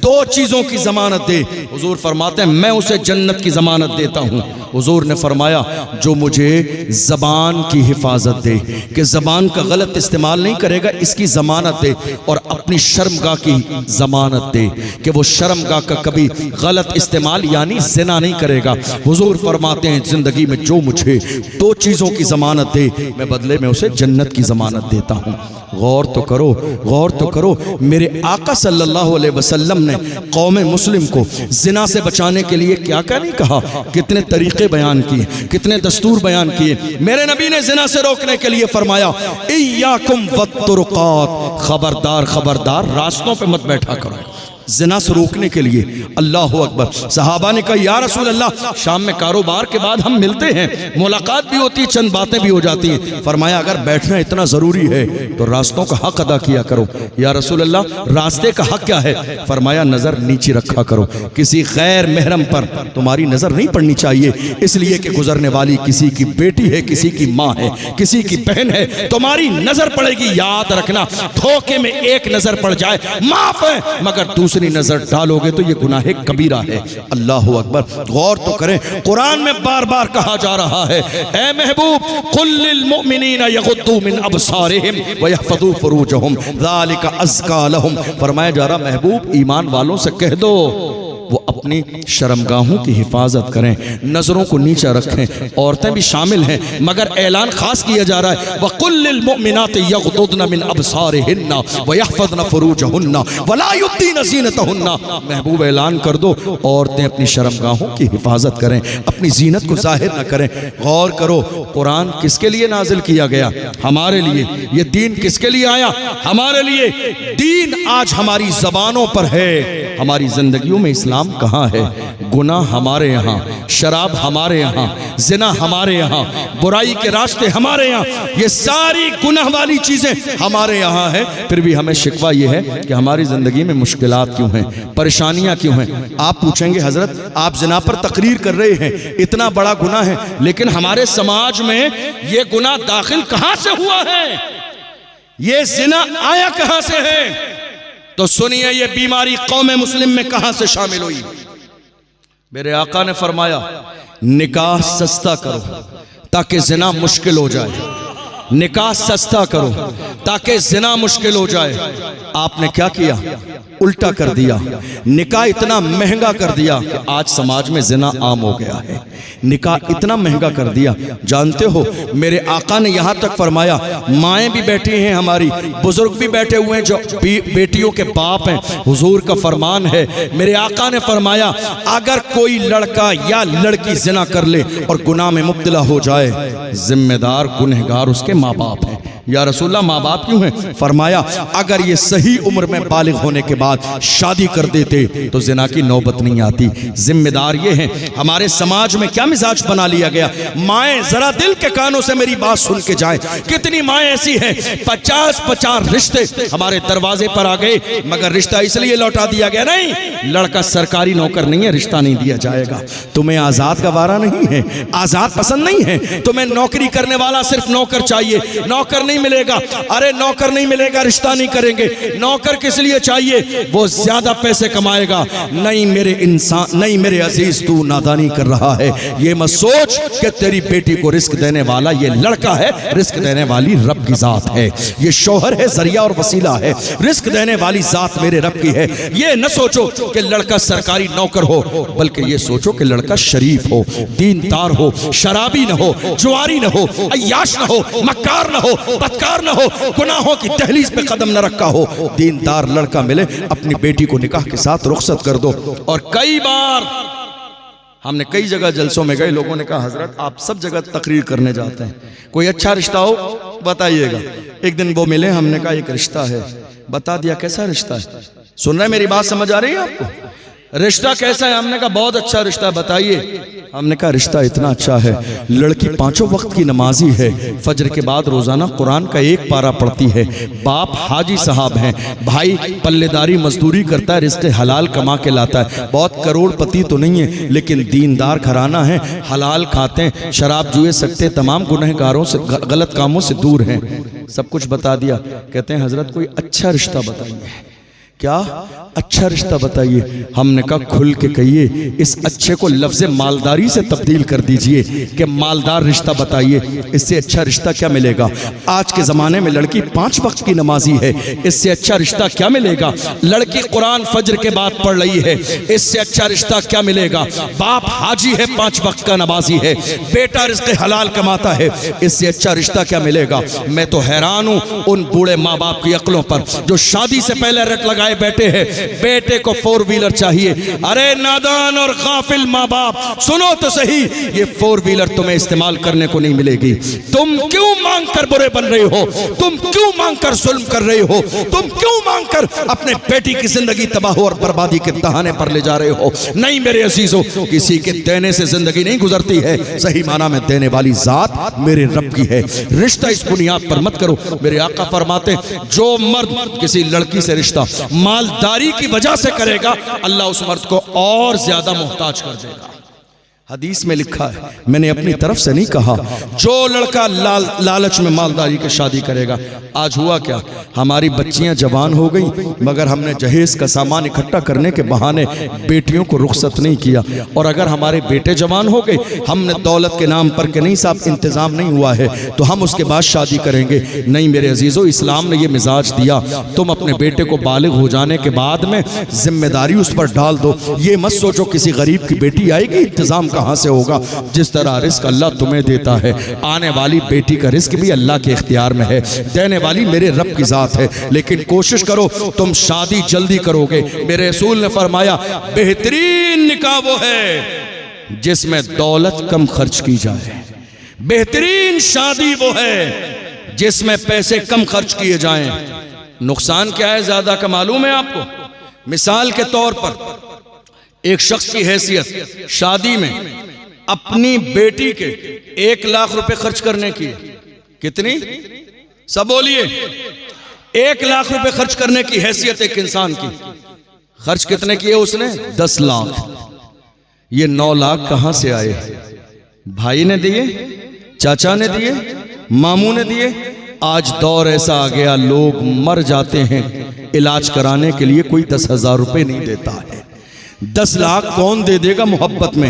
دو چیزوں کی ضمانت دے. حضور فرماتے ہیں میں اسے جنت کی ضمانت دیتا ہوں. حضور نے فرمایا جو مجھے زبان کی حفاظت دے, کہ زبان کا غلط استعمال نہیں کرے گا, اس کی ضمانت دے. اور اپنی شرمگاہ کی ضمانت دے کہ وہ شرمگاہ کا کبھی غلط استعمال یعنی زنا نہیں کرے گا. حضور فرماتے ہیں زندگی میں جو مجھے دو چیزوں کی ضمانت دے میں بدلے میں اسے جنت کی ضمانت دیتا ہوں. غور تو کرو, غور تو کرو. میرے آقا صلی اللہ علیہ وسلم نے قوم مسلم کو زنا سے بچانے کے لیے کیا کیا نہیں کہا, کتنے طریقے بیان کیے, کتنے دستور بیان کیے. میرے نبی نے زنا سے روکنے کے لیے فرمایا ایاکم والطرقات, خبردار خبردار راستوں پہ مت بیٹھا کرو. زنا سے روکنے کے لیے. اللہ اکبر. صحابہ نے کہا یا رسول اللہ شام میں کاروبار کے بعد ہم ملتے ہیں, ملاقات بھی ہوتی ہے, چند باتیں بھی ہو جاتی ہیں. فرمایا اگر بیٹھنا اتنا ضروری ہے تو راستوں کا حق ادا کیا کرو. یا رسول اللہ راستے کا حق کیا ہے؟ فرمایا نظر نیچے رکھا کرو, کسی غیر محرم پر تمہاری نظر نہیں پڑنی چاہیے, اس لیے کہ گزرنے والی کسی کی بیٹی ہے, کسی کی ماں ہے, کسی کی بہن ہے, تمہاری نظر پڑے گی. یاد رکھنا دھوکے میں ایک نظر پڑ جائے معاف ہے, مگر دوسری نظر ڈالو گے تو یہ گناہ کبیرہ ہے. اللہ اکبر. غور تو کریں, قرآن میں بار بار کہا جا رہا ہے اے محبوب قل للمؤمنین یغضوا من ابصارہم ویحفظوا فروجہم ذالک ازکی لہم. فرمایا جا رہا محبوب ایمان والوں سے کہہ دو وہ اپنی شرمگاہوں کی حفاظت کریں, نظروں کو نیچے رکھیں. عورتیں بھی شامل ہیں مگر اعلان خاص کیا جا رہا ہے وَقُلْ لِلْمُؤْمِنَاتِ يَغْضُضْنَ مِنْ أَبْصَارِهِنَّ وَيَحْفَظْنَ فُرُوجَهُنَّ وَلَا يُبْدِينَ زِينَتَهُنَّ. محبوب اعلان کر دو عورتیں اپنی شرمگاہوں کی حفاظت کریں, اپنی زینت کو ظاہر نہ کریں. غور کرو قرآن کس کے لیے نازل کیا گیا؟ ہمارے لیے. یہ دین کس کے لیے آیا؟ ہمارے لیے. دین آج ہماری زبانوں پر ہے, ہماری زندگیوں میں اسلام کہاں ہے؟ گناہ ہمارے یہاں, شراب ہمارے یہاں, زنا ہمارے یہاں, برائی کے راستے ہمارے یہاں, یہ ساری گناہ والی چیزیں ہمارے یہاں ہیں. پھر بھی ہمیں شکوہ یہ ہے کہ ہماری زندگی میں مشکلات کیوں ہیں, پریشانیاں کیوں ہیں. آپ پوچھیں گے حضرت آپ زنا پر تقریر کر رہے ہیں, اتنا بڑا گناہ ہے, لیکن ہمارے سماج میں یہ گناہ داخل کہاں سے ہوا ہے؟ یہ زنا آیا کہاں سے ہے؟ تو سنیے یہ بیماری قوم مسلم میں کہاں سے شامل ہوئی. میرے آقا نے فرمایا نکاح سستا کرو تاکہ زنا مشکل ہو جائے, نکاح سستا کرو تاکہ زنا مشکل ہو جائے. آپ نے کیا کیا؟ الٹا کر دیا, نکاح اتنا مہنگا کر دیا کہ آج سماج میں زنا عام ہو گیا ہے. نکاح اتنا مہنگا کر دیا, جانتے ہو میرے آقا نے یہاں تک فرمایا, مائیں بھی بیٹھی ہیں ہماری, بزرگ بھی بیٹھے ہوئے ہیں جو بیٹیوں کے باپ ہیں, حضور کا فرمان ہے, میرے آقا نے فرمایا اگر کوئی لڑکا یا لڑکی زنا کر لے اور گناہ میں مبتلا ہو جائے, ذمہ دار گنہگار اس کے ماں باپ ہیں. یا رسول اللہ ماں باپ کیوں ہیں؟ فرمایا اگر یہ صحیح عمر میں بالغ ہونے کے بعد شادی کر دیتے تو زنا کی نوبت نہیں آتی. ذمہ دار یہ ہیں. ہمارے سماج میں کیا مزاج بنا لیا گیا؟ مائیں ذرا دل کے کانوں سے میری بات سن کے جائیں, کتنی مائیں ایسی ہیں 50 رشتے ہمارے دروازے پر آ گئے مگر رشتہ اس لیے لوٹا دیا گیا نہیں, لڑکا سرکاری نوکر نہیں ہے, رشتہ نہیں دیا جائے گا. تمہیں آزاد گوارا نہیں ہے, آزاد پسند نہیں ہے, تمہیں نوکری کرنے والا صرف نوکر چاہیے, نوکر نہیں ملے گا، ارے نوکر نہیں ملے گا رشتہ نہیں کریں گے، نوکر کس لیے چاہیے؟ وہ زیادہ پیسے کمائے گا۔ نہیں میرے انسان، نہیں میرے عزیز، تو نادانی کر رہا ہے۔ یہ مت سوچ کہ تیری بیٹی کو رزق دینے والا یہ لڑکا ہے، رزق دینے والی رب کی ذات ہے۔ یہ شوہر ہے، ذریعہ اور وسیلہ ہے، رزق دینے والی ذات میرے رب کی ہے۔ یہ نہ سوچو کہ لڑکا سرکاری نوکر ہو، بلکہ یہ سوچو کہ لڑکا شریف ہو، دیندار ہو، شرابی نہ ہو، جواری نہ ہو، عیاش نہ ہو، مکار نہ ہو، بدکار نہ ہو، گناہوں کی دہلیز پہ قدم نہ رکھا ہو۔ دیندار لڑکا ملے، اپنی بیٹی کو نکاح کے ساتھ رخصت کر دو۔ اور کئی بار ہم نے کئی جگہ جلسوں میں گئے، لوگوں نے کہا حضرت آپ سب جگہ تقریر کرنے جاتے ہیں، کوئی اچھا رشتہ ہو بتائیے گا۔ ایک دن وہ ملے، ہم نے کہا ایک رشتہ ہے، بتا دیا کیسا رشتہ ہے؟ سن رہے ہیں میری بات، سمجھ آ رہی ہے آپ کو؟ رشتہ کیسا ہے؟ ہم نے کہا بہت اچھا رشتہ ہے، بتائیے۔ ہم نے کہا رشتہ اتنا اچھا ہے، لڑکی 5 وقت کی نمازی ہے، فجر کے بعد روزانہ قرآن کا 1 پارہ پڑھتی ہے، باپ حاجی صاحب ہیں، بھائی پلے داری مزدوری کرتا ہے، رزق حلال کما کے لاتا ہے، بہت کروڑ پتی تو نہیں ہے لیکن دیندار گھرانہ ہے، حلال کھاتے ہیں، شراب جوئے سکتے تمام گنہگاروں سے، غلط کاموں سے دور ہیں۔ سب کچھ بتا دیا، کہتے ہیں حضرت کوئی اچھا رشتہ بتائیے۔ کیا اچھا رشتہ بتائیے؟ ہم نے کہا کھل کے کہیے، اس اچھے کو لفظ مالداری سے تبدیل کر دیجئے کہ مالدار رشتہ بتائیے، اس سے اچھا رشتہ کیا ملے گا؟ آج کے زمانے میں لڑکی 5 وقت کی نمازی ہے، اس سے اچھا رشتہ کیا ملے گا؟ لڑکی قرآن فجر کے بعد پڑھ رہی ہے، اس سے اچھا رشتہ کیا ملے گا؟ باپ حاجی ہے، 5 وقت کا نمازی ہے، بیٹا رزق حلال کماتا ہے، اس سے اچھا رشتہ کیا ملے گا؟ میں تو حیران ہوں ان بوڑھے ماں باپ کی عقلوں پر جو شادی سے پہلے رٹ لگائے بیٹے ہیں، بیٹے کو 4 ویلر چاہیے۔ ارے نادان اور غافل ماں باپ سنو تو صحیح، یہ 4 ویلر تمہیں استعمال کرنے کو نہیں ملے گی۔ تم کیوں مانگ کر برے بن رہے ہو؟ تم کیوں مانگ کر ظلم کر رہے ہو؟ تم کیوں مانگ کر اپنے بیٹی کی زندگی تباہ اور بربادی کے دہانے پر لے جا رہے ہو؟ نہیں میرے عزیزو، کسی کے دینے سے زندگی نہیں گزرتی ہے، صحیح معنی میں دینے والی ذات میرے رب کی ہے۔ رشتہ اس بنیاد پر مت کرو۔ میرے آقا فرماتے جو مرد کسی لڑکی سے رشتہ مالداری کی وجہ سے کرے گا، اللہ اس مرد کو اور زیادہ محتاج کر دے گا۔ حدیث میں لکھا ہے، میں نے اپنی طرف سے نہیں کہا، جو لڑکا لالچ میں مالداری کی شادی کرے گا۔ آج ہوا کیا؟ ہماری بچیاں جوان ہو گئی مگر ہم نے جہیز کا سامان اکٹھا کرنے کے بہانے بیٹیوں کو رخصت نہیں کیا، اور اگر ہمارے بیٹے جوان ہو گئے، ہم نے دولت کے نام پر کہ نہیں صاحب انتظام نہیں ہوا ہے تو ہم اس کے بعد شادی کریں گے۔ نہیں میرے عزیزو، اسلام نے یہ مزاج دیا، تم اپنے بیٹے کو بالغ ہو جانے کے بعد میں ذمہ داری اس پر ڈال دو۔ یہ مت سوچو کسی غریب کی بیٹی آئے گی، انتظام کہاں سے ہوگا؟ جس طرح رزق اللہ تمہیں دیتا ہے، آنے والی بیٹی کا رزق بھی اللہ کے اختیار میں ہے، دینے والی میرے رب کی ذات ہے۔ لیکن کوشش کرو تم شادی جلدی کرو گے۔ میرے رسول نے فرمایا بہترین نکاح وہ ہے جس میں دولت کم خرچ کی جائے، بہترین شادی وہ ہے جس میں پیسے کم خرچ کیے جائیں۔ نقصان کیا ہے زیادہ کا معلوم ہے آپ کو؟ مثال کے طور پر ایک شخص کی حیثیت شادی میں اپنی بیٹی کے 1 لاکھ روپے خرچ کرنے کی، کتنی؟ سب بولیے، 1 لاکھ روپے خرچ کرنے کی حیثیت ایک انسان کی، خرچ کتنے کیے اس نے؟ 10 لاکھ۔ یہ 9 لاکھ کہاں سے آئے؟ بھائی نے دیے، چاچا نے دیے، ماموں نے دیے؟ آج دور ایسا آ گیا لوگ مر جاتے ہیں علاج کرانے کے لیے کوئی 10,000 روپے نہیں دیتا ہے۔ 10 لاکھ کون دے دے گا محبت میں؟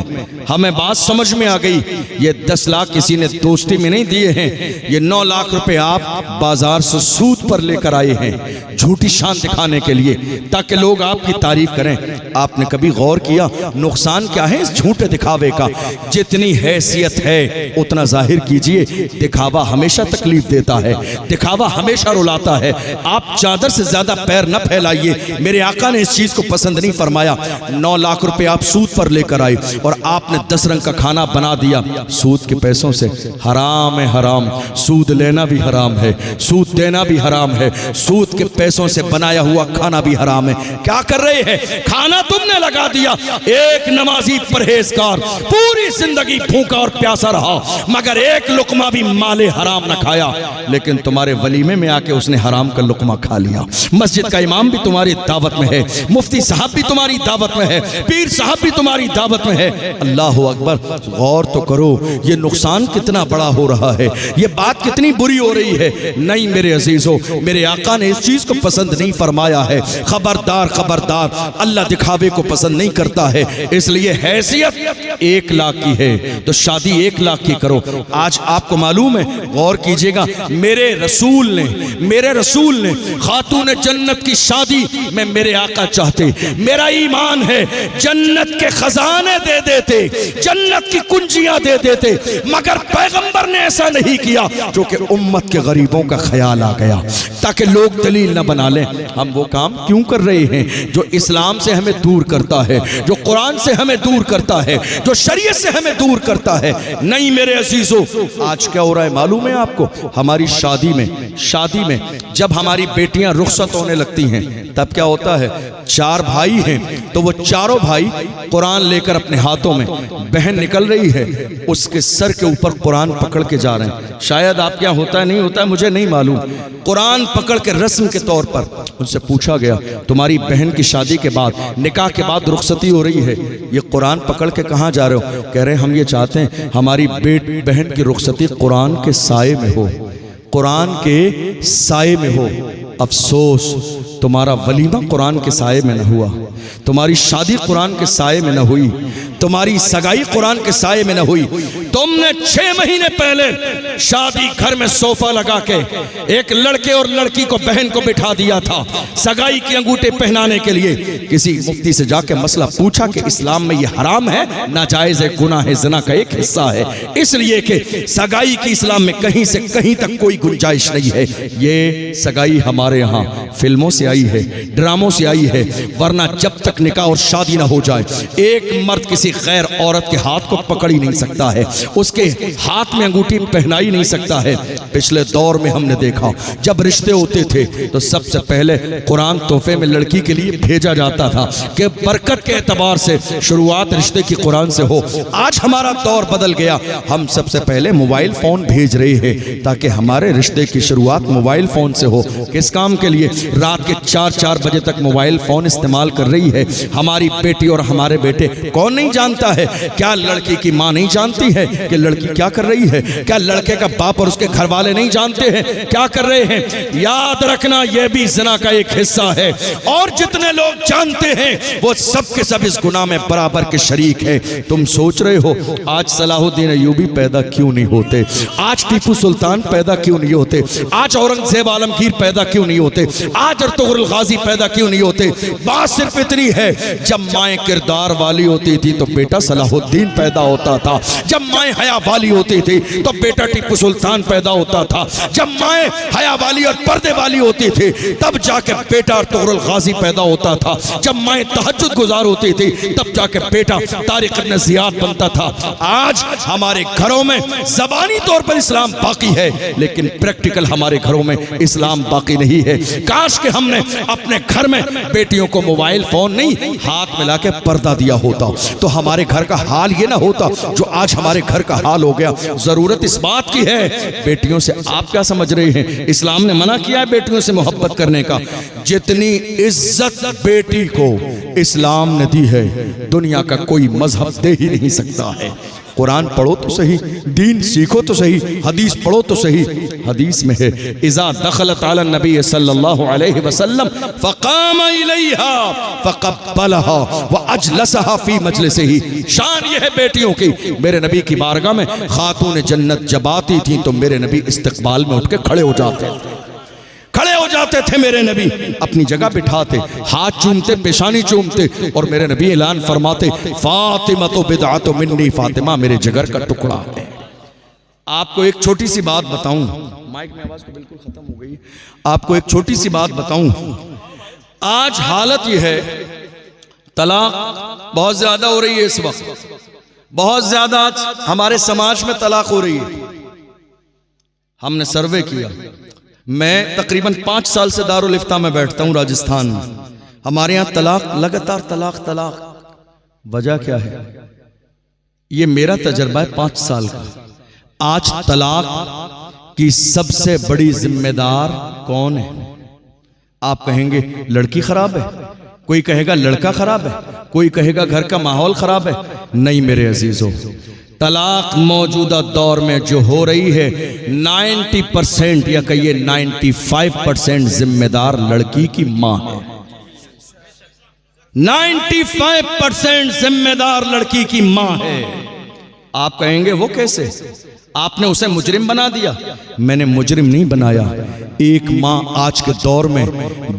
ہمیں بات سمجھ میں آ گئی۔ یہ 10 لاکھ کسی نے دوستی میں نہیں دیے ہیں، یہ 9 لاکھ روپے آپ بازار سے سود پر لے کر آئے ہیں جھوٹی شان دکھانے کے لیے تاکہ لوگ آپ کی تعریف کریں۔ آپ نے کبھی غور کیا نقصان کیا ہے اس جھوٹے دکھاوے کا؟ جتنی حیثیت ہے اتنا ظاہر کیجئے، دکھاوا ہمیشہ تکلیف دیتا ہے، دکھاوا ہمیشہ رلاتا ہے۔ آپ چادر سے زیادہ پیر نہ پھیلائیے، میرے آقا نے اس چیز کو پسند نہیں فرمایا۔ 9 لاکھ روپے آپ سود پر لے کر آئے اور آپ نے 10 رنگ کا کھانا بنا دیا سود کے پیسوں سے۔ حرام ہے حرام، سود لینا بھی حرام ہے، سود دینا بھی حرام ہے، سود کے پیسوں پیسوں سے بنایا ہوا کھانا بھی حرام ہے۔ کیا کر رہے ہیں؟ کھانا تم نے لگا دیا۔ ایک نمازی پرہیزگار پوری زندگی بھوکا اور پیاسا رہا مگر ایک لقمہ بھی مال حرام نہ کھایا، لیکن تمہارے ولیمے میں آ کے اس نے حرام کا لقمہ کھا لیا۔ مسجد کا امام بھی تمہاری دعوت میں ہے، مفتی صاحب بھی تمہاری دعوت میں ہے، پیر صاحب بھی تمہاری دعوت میں ہے۔ اللہ اکبر، غور تو کرو یہ نقصان کتنا بڑا ہو رہا ہے، یہ بات کتنی بری ہو رہی ہے۔ نہیں میرے عزیزو، میرے آقا نے اس چیز کو پسند نہیں فرمایا ہے۔ خبردار خبردار، اللہ دکھاوے کو پسند نہیں کرتا ہے، اس لیے حیثیت 1 لاکھ کی ہے تو شادی 1 لاکھ کی کرو۔ آج آپ کو معلوم ہے، غور کیجئے گا، میرے رسول نے خاتون جنت کی شادی میں میرے آقا چاہتے، میرا ایمان ہے جنت کے خزانے دے دیتے، جنت کی کنجیاں دے دیتے، مگر پیغمبر نے ایسا نہیں کیا، جو کہ امت کے غریبوں کا خیال آ گیا تاکہ لوگ دلیل نہ بنا لیں۔ ہم وہ کام کیوں کر رہے ہیں جو اسلام سے ہمیں دور کرتا ہے، جو قرآن سے ہمیں دور کرتا ہے، جو شریعت سے ہمیں دور کرتا ہے؟ نہیں میرے عزیزو، آج کیا ہو رہا ہے معلوم ہے آپ کو؟ ہماری شادی میں جب ہماری بیٹیاں رخصت ہونے لگتی ہیں تب کیا ہوتا ہے؟ 4 بھائی ہیں تو وہ چاروں بھائی قرآن لے کر اپنے ہاتھوں میں، بہن نکل رہی ہے اس کے سر کے اوپر قرآن پکڑ کے جا رہے ہیں۔ شاید آپ کیا ہوتا ہے نہیں ہوتا ہے مجھے نہیں معلوم، قرآن پکڑ کے رسم کے طور پر ان سے پوچھا گیا تمہاری بہن کی شادی کے بعد، نکاح کے بعد رخصتی ہو رہی ہے، یہ قرآن پکڑ کے کہاں جا رہے ہو؟ کہہ رہے ہیں ہم یہ چاہتے ہیں ہماری بہن کی رخصتی قرآن کے سائے میں ہو، قرآن کے سائے میں ہو۔ افسوس تمہارا ولیمہ قرآن کے سائے میں نہ ہوا، تمہاری شادی قرآن کے سائے میں نہ ہوئی، تمہاری سگائی قرآن کے سائے میں نہ ہوئی۔ تم نے 6 مہینے پہلے شادی گھر میں صوفہ لگا کے ایک لڑکے اور لڑکی کو، بہن کو بٹھا دیا تھا سگائی کی انگوٹھے پہنانے کے لیے۔ کسی مفتی سے جا کے مسئلہ پوچھا کہ اسلام میں یہ حرام ہے، ناجائز ہے، گناہ ہے، زنا کا ایک حصہ ہے، اس لیے کہ سگائی کی اسلام میں کہیں سے کہیں تک کوئی گنجائش نہیں ہے۔ یہ سگائی ہمارے یہاں فلموں سے آئی ہے، ڈراموں سے آئی ہے، ورنہ جب تک نکاح اور شادی نہ ہو جائے ایک مرد کسی غیر عورت کے ہاتھ کو پکڑ ہی نہیں سکتا ہے، اس کے ہاتھ میں انگوٹھی پہنا ہی نہیں سکتا ہے۔ پچھلے دور میں ہم نے دیکھا جب رشتے ہوتے تھے تو سب سے پہلے قرآن تحفے میں لڑکی کے لیے بھیجا جاتا تھا کہ برکت کے اعتبار سے شروعات رشتے کی قرآن سے ہو۔ آج ہمارا دور بدل گیا، ہم سب سے پہلے موبائل فون بھیج رہے ہیں تاکہ ہمارے رشتے کی شروعات موبائل فون سے ہو۔ کس کام کے لیے؟ رات کے 4 بجے تک موبائل فون استعمال کر رہی ہے ہماری بیٹی اور ہمارے بیٹے۔ کون نہیں جانتا ہے؟ کیا لڑکی کی ماں نہیں جانتی ہے کہ لڑکی کیا کر رہی ہے؟ کیا لڑکے کا باپ اور اس کے گھر والے نہیں جانتے ہیں کیا کر رہے ہیں؟ یاد رکھنا یہ بھی زنا کا ایک حصہ ہے، اور جتنے لوگ جانتے ہیں وہ سب کے سب اس گناہ میں برابر کے شریک ہیں۔ تم سوچ رہے ہو آج صلاح الدین ایوبی پیدا کیوں نہیں ہوتے، آج ٹیپو سلطان پیدا کیوں نہیں ہوتے، آج اورنگزیب عالمگیر پیدا کیوں نہیں ہوتے، آج ارطغرل غازی پیدا کیوں نہیں ہوتے؟ بات صرف اتنی ہے، جب مائیں کردار والی ہوتی تھی تو بیٹا صلاح الدین پیدا ہوتا تھا، جب مائیں حیا والی ہوتی تھی تو بیٹا ٹیپو سلطان پیدا ہوتا تھا، جب مائیں حیا والی اور پردے والی ہوتی تھی تب جا کے بیٹا ارطغرل غازی پیدا ہوتا تھا، جب مائیں تہجد گزار ہوتی تھی تب جا کے بیٹا طارق ابن زیاد بنتا تھا۔ آج ہمارے گھروں میں زبانی طور پر اسلام باقی ہے لیکن پریکٹیکل ہمارے گھروں میں اسلام باقی نہیں ہے۔ کاش کہ ہم نے اپنے گھر میں بیٹیوں کو موبائل فون نہیں ہاتھ ملا کے پردہ دیا ہوتا تو ہمارے گھر کا حال یہ نہ ہوتا جو آج ہمارے گھر کا حال ہو گیا۔ ضرورت اس بات کی ہے، بیٹیوں سے آپ کیا سمجھ رہے ہیں؟ اسلام نے منع کیا ہے بیٹیوں سے محبت کرنے کا۔ جتنی عزت بیٹی کو اسلام نے دی ہے دنیا کا کوئی مذہب دے ہی نہیں سکتا ہے۔ قرآن پڑھو تو صحیح، دین سیکھو تو صحیح، حدیث پڑھو تو صحیح۔ حدیث میں ہے اذا دخلت علی النبی صلی اللہ علیہ وسلم فقام الیہا فقبلہا واجلسہا فی مجلسہی۔ شان یہ ہے بیٹیوں کی، میرے نبی کی بارگاہ میں خاتون جنت جب آتی تھیں تو میرے نبی استقبال میں اٹھ کے کھڑے ہو جاتے تھے میرے نبی اپنی جگہ بٹھاتے، ہاتھ چومتے، پیشانی چومتے، اور میرے نبی اعلان فرماتے فاطمہ تو بدعت منی، فاطمہ میرے جگر کا ٹکڑا ہے۔ آپ کو ایک چھوٹی سی بات بتاؤں، مائک میں آواز تو بالکل ختم ہو گئی، آپ کو ایک چھوٹی سی بات بتاؤں، آج حالت یہ ہے طلاق بہت زیادہ ہو رہی ہے، اس وقت بہت زیادہ آج ہمارے سماج میں طلاق ہو رہی ہے۔ ہم نے سروے کیا، میں تقریباً 5 سال سے دارالفتاء میں بیٹھتا ہوں راجستھان میں. ہمارے یہاں طلاق لگاتار طلاق. وجہ کیا ہے؟ یہ میرا تجربہ ہے 5 سال کا. آج طلاق کی سب سے بڑی ذمہ دار کون ہے؟ آپ کہیں گے لڑکی خراب ہے، کوئی کہے گا لڑکا خراب ہے، کوئی کہے گا گھر کا ماحول خراب ہے. نہیں میرے عزیزوں، طلاق موجودہ دور میں جو ہو رہی ہے 90% یا کہیے 95% ذمہ دار لڑکی کی ماں ہے. 95% ذمہ دار لڑکی کی ماں ہے. آپ کہیں گے وہ کیسے؟ آپ نے اسے مجرم بنا دیا. میں نے مجرم نہیں بنایا. ایک ماں آج کے دور میں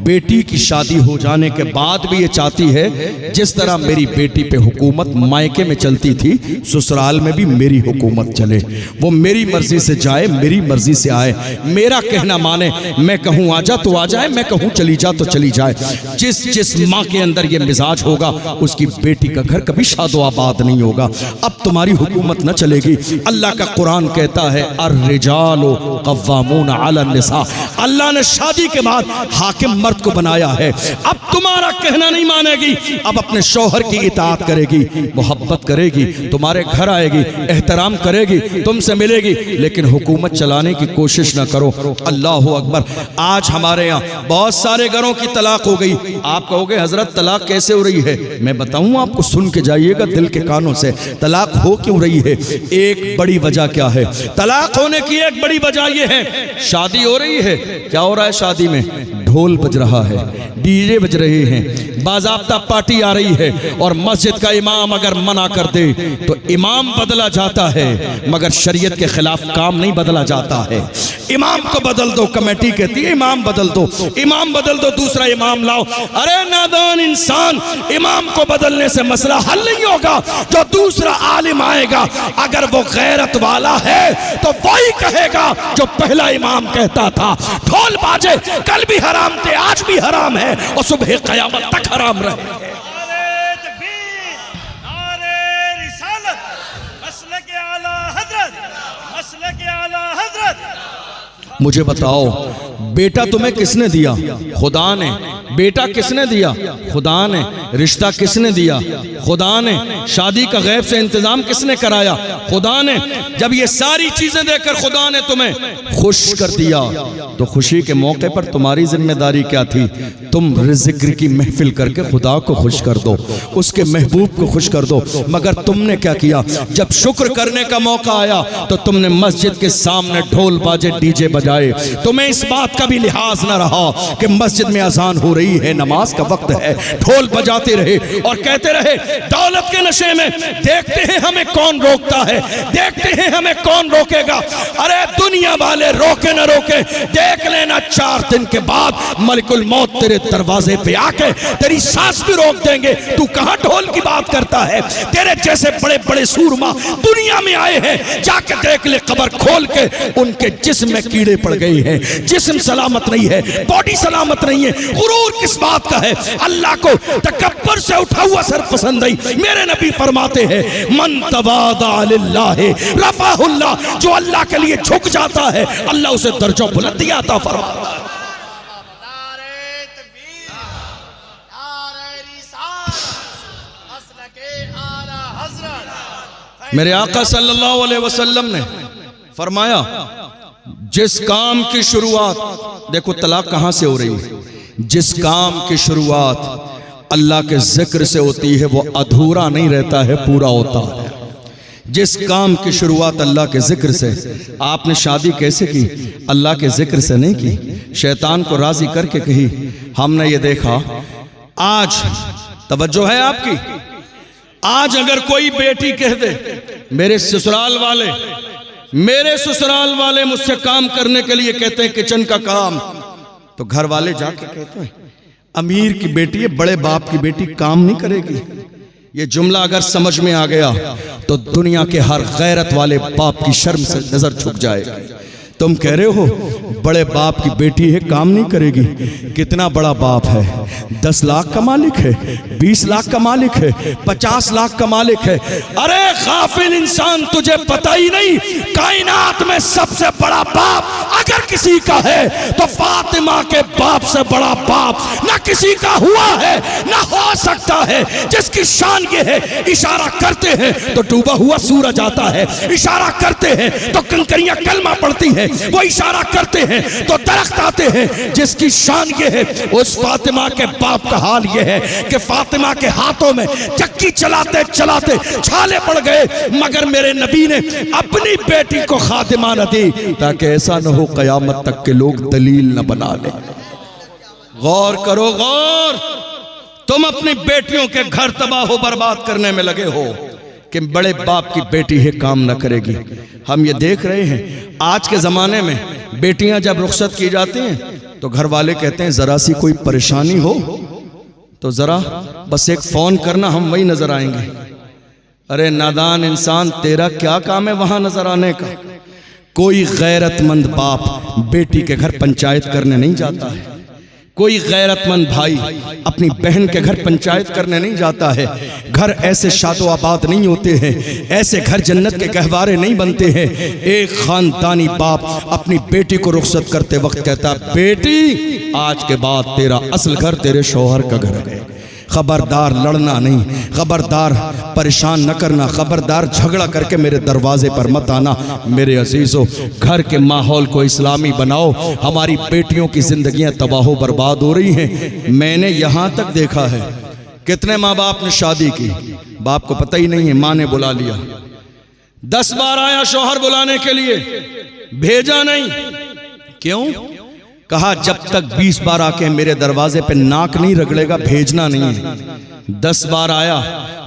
بیٹی کی شادی ہو جانے کے بعد بھی یہ چاہتی ہے جس طرح میری بیٹی پہ حکومت مائکے میں چلتی تھی سسرال میں بھی میری حکومت چلے. وہ میری مرضی سے جائے، میری مرضی سے آئے، میرا کہنا مانے. میں کہوں آ جا تو آ جائے، میں کہوں چلی جا تو چلی جائے. جس ماں کے اندر یہ مزاج ہوگا اس کی بیٹی کا گھر کبھی شاد و آباد نہیں ہوگا. اب تمہاری حکومت نہ چلے گی. اللہ کا قرآن کہتا ہے الرجال قوامون علی النساء. اللہ نے شادی کے بعد حاکم مرد کو بنایا ہے. اب تمہارا کہنا نہیں مانے گی. اب اپنے شوہر کی اطاعت کرے گی، محبت کرے گی، تمہارے گھر آئے گی، احترام کرے گی، تم سے ملے گی، لیکن حکومت چلانے کی کوشش نہ کرو. اللہ اکبر. آج ہمارے یہاں بہت سارے گھروں کی طلاق ہو گئی. آپ کہو گے حضرت طلاق کیسے ہو رہی ہے؟ میں بتاؤں آپ کو، سن کے جائیے گا دل کے کانوں سے. طلاق ہو کیوں رہی ہے؟ ایک بڑی وجہ کیا ہے؟ طلاق ہونے کی ایک بڑی وجہ یہ ہے شادی ہو رہی ہے. کیا ہو رہا ہے شادی میں؟ ڈھول بج رہا ہے، ڈی جے بج رہے ہیں، باضابطہ پارٹی آ رہی ہے. اور مسجد کا امام اگر منع کر دے تو امام بدلا جاتا ہے، مگر شریعت کے خلاف کام نہیں بدلا جاتا ہے. امام کو بدل دو، کمیٹی کہتی ہے امام بدل دو، امام بدل دو، دوسرا امام لاؤ. ارے نادان انسان، امام کو بدلنے سے مسئلہ حل نہیں ہوگا. جو دوسرا عالم آئے گا اگر وہ غیرت والا ہے تو وہی کہے گا جو پہلا امام کہتا تھا. ڈھول باجے کل بھی حرام تھے، آج بھی حرام ہے اور صبح قیامت تک حرام رہے گا. مجھے بتاؤ بیٹا تمہیں کس نے دیا؟ خدا نے. بیٹا کس نے دیا؟ خدا نے. رشتہ کس نے دیا؟ خدا نے. شادی کا غیب سے انتظام کس نے کرایا؟ خدا نے. جب یہ ساری چیزیں دے کر خدا نے تمہیں خوش کر دیا تو خوشی کے موقع پر تمہاری ذمہ داری کیا تھی؟ تم ذکر کی محفل کر کے خدا کو خوش کر دو، اس کے محبوب کو خوش کر دو. مگر تم نے کیا کیا؟ جب شکر کرنے کا موقع آیا تو تم نے مسجد کے سامنے ڈھول باجے ڈی جے بجائے. تمہیں اس بات کا بھی لحاظ نہ رہا کہ مسجد میں اذان ہو رہی ہے، نماز کا وقت ہے. ڈھول بجاتے رہے اور کہتے رہے دولت کے نشے میں دیکھتے ہیں ہمیں کون روکتا ہے، دیکھتے ہیں ہمیں کون روکے گا. ارے دنیا والے روکے نہ روکے، دیکھ لینا 4 دن کے بعد ملک الموت تیرے دروازے پہ آ کے تیری سانس بھی روک دیں گے. تو کہاں ڈھول کی بات کرتا ہے؟ تیرے جیسے بڑے بڑے سورما دنیا میں آئے ہیں، جا کے دیکھ لے قبر کھول کے، ان کے جسم میں کیڑے پڑ گئے ہیں. جسم سلامت نہیں ہے، باڈی سلامت نہیں ہے. غرور کس بات کا ہے؟ اللہ کو تکبر سے اٹھا ہوا سر پسند نہیں. میرے نبی فرماتے ہیں من تواضع للہ رفعہ اللہ. جو اللہ کے لیے جھک جاتا ہے اللہ اسے درجہ بلندی عطا فرماتا ہے. میرے آقا صلی اللہ علیہ وسلم نے فرمایا جس کام کی شروعات، دیکھو طلاق کہاں سے ہو رہی ہے، جس کام کی شروعات اللہ کے ذکر سے ہوتی ہے وہ ادھورا نہیں رہتا ہے، پورا ہوتا ہے. جس کام کی شروعات اللہ کے ذکر سے. آپ نے شادی کیسے کی؟ اللہ کے ذکر سے نہیں کی، شیطان کو راضی کر کے کہی. ہم نے یہ دیکھا آج، توجہ ہے آپ کی، آج اگر کوئی بیٹی کہہ دے میرے سسرال والے مجھ سے کام کرنے کے لیے کہتے ہیں کچن کا کام، تو گھر والے جا کے کہتے ہیں امیر کی بیٹی ہے، بڑے باپ کی بیٹی کام نہیں کرے گی. یہ جملہ اگر سمجھ میں آ گیا تو دنیا کے ہر غیرت والے باپ کی شرم سے نظر جھک جائے گی. تم کہہ رہے ہو بڑے باپ کی بیٹی ہے کام نہیں کرے گی. کتنا بڑا باپ ہے؟ 10 لاکھ کا مالک ہے, 20 لاکھ کا مالک ہے, 50 لاکھ کا مالک ہے. ارے غافل انسان, تجھے پتہ ہی نہیں کائنات میں سب سے بڑا باپ اگر کسی کا ہے تو فاطمہ کے باپ سے بڑا باپ نہ کسی کا ہوا ہے نہ ہو سکتا ہے. جس کی شان یہ ہے, اشارہ کرتے ہیں تو ڈوبا ہوا سورج آتا ہے, اشارہ کرتے ہیں تو کنکریاں کلمہ پڑتی ہیں, وہ اشارہ کرتے ہیں تو درخت آتے ہیں. جس کی شان یہ ہے, اس فاطمہ کے باپ کا حال یہ ہے کہ فاطمہ کے ہاتھوں میں چکی چلاتے چلاتے چھالے پڑ گئے, مگر میرے نبی نے اپنی بیٹی کو خادمہ نہ دی تاکہ ایسا نہ ہو قیامت تک کے لوگ دلیل نہ بنا لیں. غور کرو غور, تم اپنی بیٹیوں کے گھر تباہ و برباد کرنے میں لگے ہو کہ بڑے باپ کی بیٹی ہے کام نہ کرے گی. ہم یہ دیکھ رہے ہیں آج کے زمانے میں بیٹیاں جب رخصت کی جاتی ہیں تو گھر والے کہتے ہیں ذرا سی کوئی پریشانی ہو تو ذرا بس ایک فون کرنا, ہم وہی نظر آئیں گے. ارے نادان انسان, تیرا کیا کام ہے وہاں نظر آنے کا؟ کوئی غیرت مند باپ بیٹی کے گھر پنچایت کرنے نہیں جاتا ہے. کوئی غیرت مند بھائی اپنی بہن کے گھر پنچایت کرنے نہیں جاتا ہے. گھر ایسے شاد و آباد نہیں ہوتے ہیں, ایسے گھر جنت کے گہوارے نہیں بنتے ہیں. ایک خاندانی باپ اپنی بیٹی کو رخصت کرتے وقت کہتا بیٹی آج کے بعد تیرا اصل گھر تیرے شوہر کا گھر ہے. خبردار لڑنا نہیں, خبردار پریشان نہ کرنا, خبردار جھگڑا کر کے میرے دروازے پر مت آنا. میرے عزیزو, گھر کے ماحول کو اسلامی بناؤ. ہماری بیٹیوں کی زندگیاں تباہ و برباد ہو رہی ہیں. میں نے یہاں تک دیکھا ہے کتنے ماں باپ نے شادی کی, باپ کو پتہ ہی نہیں ہے, ماں نے بلا لیا. 10 بار آیا شوہر بلانے کے لیے, بھیجا نہیں. کیوں؟ کہا جب تک 20 بار آ کے میرے دروازے پہ ناک نہیں رگڑے گا بھیجنا نہیں ہے. 10 بار آیا,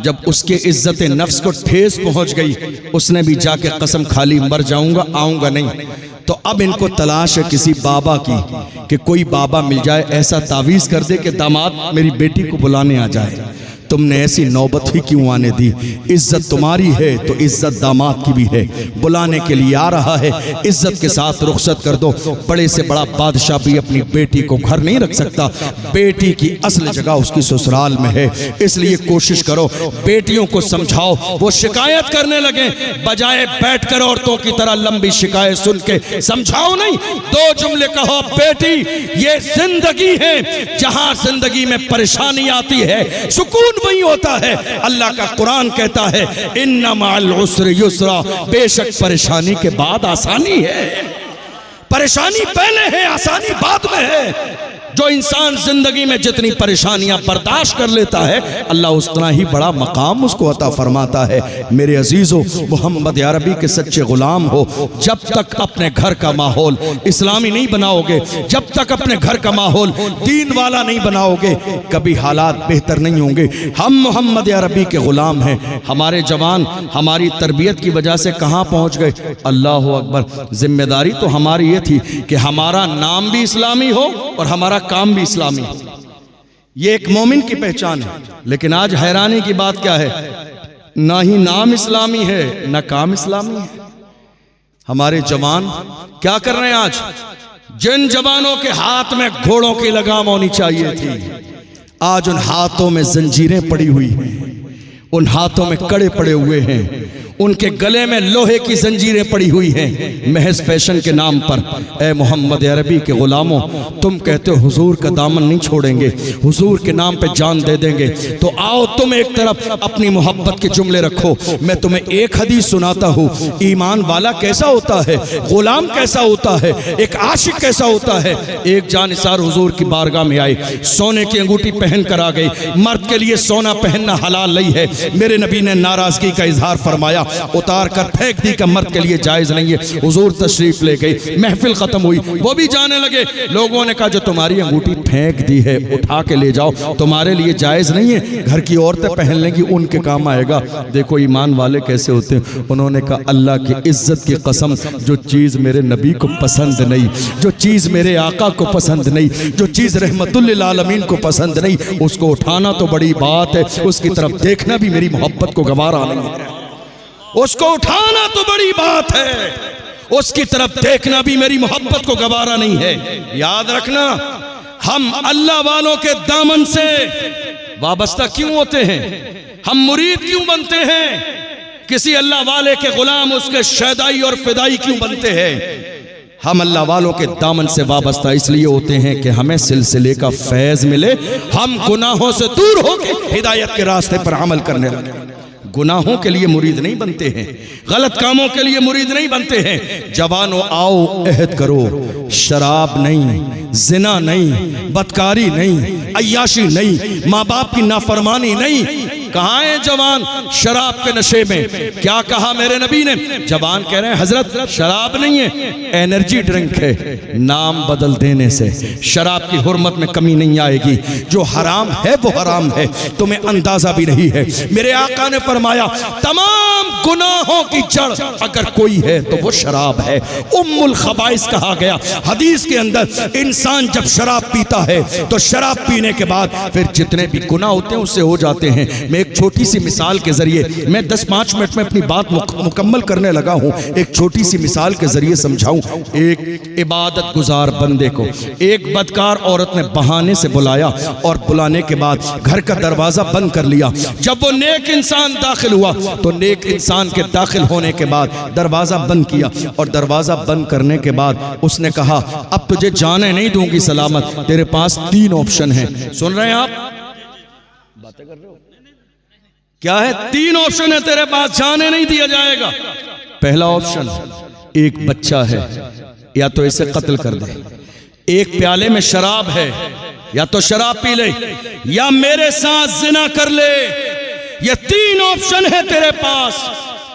جب اس کے عزت نفس کو ٹھیس پہنچ گئی اس نے بھی جا کے قسم کھا لی مر جاؤں گا, آؤں گا نہیں. تو اب ان کو تلاش ہے کسی بابا کی کہ کوئی بابا مل جائے ایسا تعویذ کر دے کہ داماد میری بیٹی کو بلانے آ جائے. تم نے ایسی نوبت ہی کیوں آنے دی؟ عزت تمہاری ہے تو عزت داماد کی بھی ہے. بلانے کے لیے آ رہا ہے, عزت کے ساتھ رخصت کر دو. بڑے سے بڑا بادشاہ بھی اپنی بیٹی کو گھر نہیں رکھ سکتا. بیٹی کی اصل جگہ اس کی سسرال میں ہے. اس لیے کوشش کرو بیٹیوں کو سمجھاؤ. وہ شکایت کرنے لگے, بجائے بیٹھ کر عورتوں کی طرح لمبی شکایت سن کے سمجھاؤ نہیں, 2 جملے کہو. بیٹی یہ زندگی ہے, جہاں زندگی میں پریشانی آتی ہے سکون وہی ہوتا ہے. اللہ کا قرآن کہتا ہے ان مع العسر یسرا, بے شک پریشانی کے بعد آسانی ہے. پریشانی پہلے ہے, آسانی بعد میں ہے. جو انسان زندگی میں جتنی پریشانیاں برداشت کر لیتا ہے اللہ اتنا ہی بڑا مقام اس کو عطا فرماتا ہے. میرے عزیزو, محمد عربی کے سچے غلام ہو. جب تک اپنے گھر کا ماحول اسلامی نہیں بناؤ گے, جب تک اپنے گھر کا ماحول دین والا نہیں بناؤ گے, کبھی حالات بہتر نہیں ہوں گے. ہم محمد عربی کے غلام ہیں. ہمارے جوان ہماری تربیت کی وجہ سے کہاں پہنچ گئے؟ اللہ اکبر. ذمہ داری تو ہماری یہ تھی کہ ہمارا نام بھی اسلامی ہو اور ہمارا کام بھی اسلامی. یہ ایک مومن کی پہچان ہے. لیکن آج حیرانی کی بات کیا ہے, نہ ہی نام اسلامی ہے نہ کام اسلامی ہے. ہمارے جوان کیا کر رہے ہیں آج؟ جن جوانوں کے ہاتھ میں گھوڑوں کی لگام ہونی چاہیے تھی, آج ان ہاتھوں میں زنجیریں پڑی ہوئی ہیں, ان ہاتھوں میں کڑے پڑے ہوئے ہیں, ان کے گلے میں لوہے کی زنجیریں پڑی ہوئی ہیں محض فیشن کے نام پر. اے محمد عربی کے غلاموں, تم کہتے ہو حضور کا دامن نہیں چھوڑیں گے, حضور کے نام پہ جان دے دیں گے, تو آؤ تم ایک طرف اپنی محبت کے جملے رکھو. میں تمہیں ایک حدیث سناتا ہوں. ایمان والا کیسا ہوتا ہے, غلام کیسا ہوتا ہے, ایک عاشق کیسا ہوتا ہے. ایک جانثار حضور کی بارگاہ میں آئے, سونے کی انگوٹھی پہن کر آ گئی. مرد کے لیے سونا پہننا حلال نہیں ہے. میرے نبی نے ناراضگی کا اظہار فرمایا, اتار کر پھینک دی کہ مرد کے لیے جائز نہیں ہے. حضور تشریف لے گئی, محفل ختم ہوئی, وہ بھی جانے لگے. لوگوں نے کہا جو تمہاری انگوٹھی پھینک دی ہے اٹھا کے لے جاؤ, تمہارے لیے جائز نہیں ہے, گھر کی عورتیں پہن لیں گی ان کے کام آئے گا. دیکھو ایمان والے کیسے ہوتے ہیں. انہوں نے کہا اللہ کی عزت کی قسم, جو چیز میرے نبی کو پسند نہیں, جو چیز میرے آقا کو پسند نہیں, جو چیز رحمت للعالمین کو پسند نہیں, اس کو اٹھانا تو بڑی بات ہے, اس کی طرف دیکھنا بھی میری محبت کو گوارا نہیں ہے. اس کو اٹھانا تو بڑی بات ہے, اس کی طرف دیکھنا بھی میری محبت کو گوارا نہیں ہے۔ یاد رکھنا، ہم اللہ والوں کے دامن سے وابستہ کیوں ہوتے ہیں؟ ہم مرید کیوں بنتے ہیں؟ کسی اللہ والے کے غلام اس کے شیدائی اور فدائی کیوں بنتے ہیں؟ ہم اللہ والوں کے دامن سے وابستہ اس لیے ہوتے ہیں کہ ہمیں سلسلے کا فیض ملے، ہم گناہوں سے دور ہو کے ہدایت کے راستے پر عمل کرنے لگے۔ گناہوں کے لیے مرید نہیں بنتے ہیں، غلط کاموں کے لیے مرید نہیں بنتے ہیں۔ جوانوں آؤ عہد کرو، شراب نہیں، زنا نہیں، بدکاری نہیں، عیاشی نہیں، ماں باپ کی نافرمانی نہیں۔ کہاں ہیں جوان شراب کے نشے میں؟ کیا کہا میرے نبی نے؟ جوان کہہ رہے ہیں حضرت شراب نہیں ہے، انرجی ڈرنک ہے، نام بدل دینے سے شراب کی حرمت میں کمی نہیں آئے گی۔ جو حرام ہے وہ حرام ہے، تمہیں اندازہ بھی نہیں ہے۔ میرے آقا نے فرمایا تمام گناہوں کی جڑ اگر کوئی ہے تو وہ شراب ہے، ام الخبائث کہا گیا۔ حدیث کے اندر انسان جب شراب پیتا ہے تو شراب پینے کے بعد پھر جتنے بھی گناہ ہوتے ہیں اس سے ہو جاتے ہیں۔ میں ایک چھوٹی سی مثال کے ذریعے، میں 10-5 منٹ میں اپنی بات مکمل کرنے لگا ہوں، ایک چھوٹی سی مثال کے ذریعے سمجھاؤں۔ ایک عبادت گزار بندے کو ایک بدکار عورت نے بہانے سے بلایا اور بلانے کے بعد گھر کا دروازہ بند کر لیا۔ جب وہ نیک انسان داخل ہوا تو نیک انسان کے داخل ہونے کے بعد دروازہ بند کیا، اور دروازہ بند کرنے کے بعد اس نے کہا اب تجھے جانے نہیں دوں گی سلامت، تیرے پاس 3 آپشن ہیں۔ سن رہے ہیں آپ؟ باتیں کر رہے ہو؟ کیا ہے؟ 3 آپشن ہے تیرے پاس، جانے نہیں دیا جائے گا۔ پہلا آپشن، ایک بچہ ہے، یا تو اسے قتل کر دے، ایک پیالے میں شراب ہے، یا تو شراب پی لے، یا میرے ساتھ زنا کر لے۔ یہ 3 آپشن ہے تیرے پاس،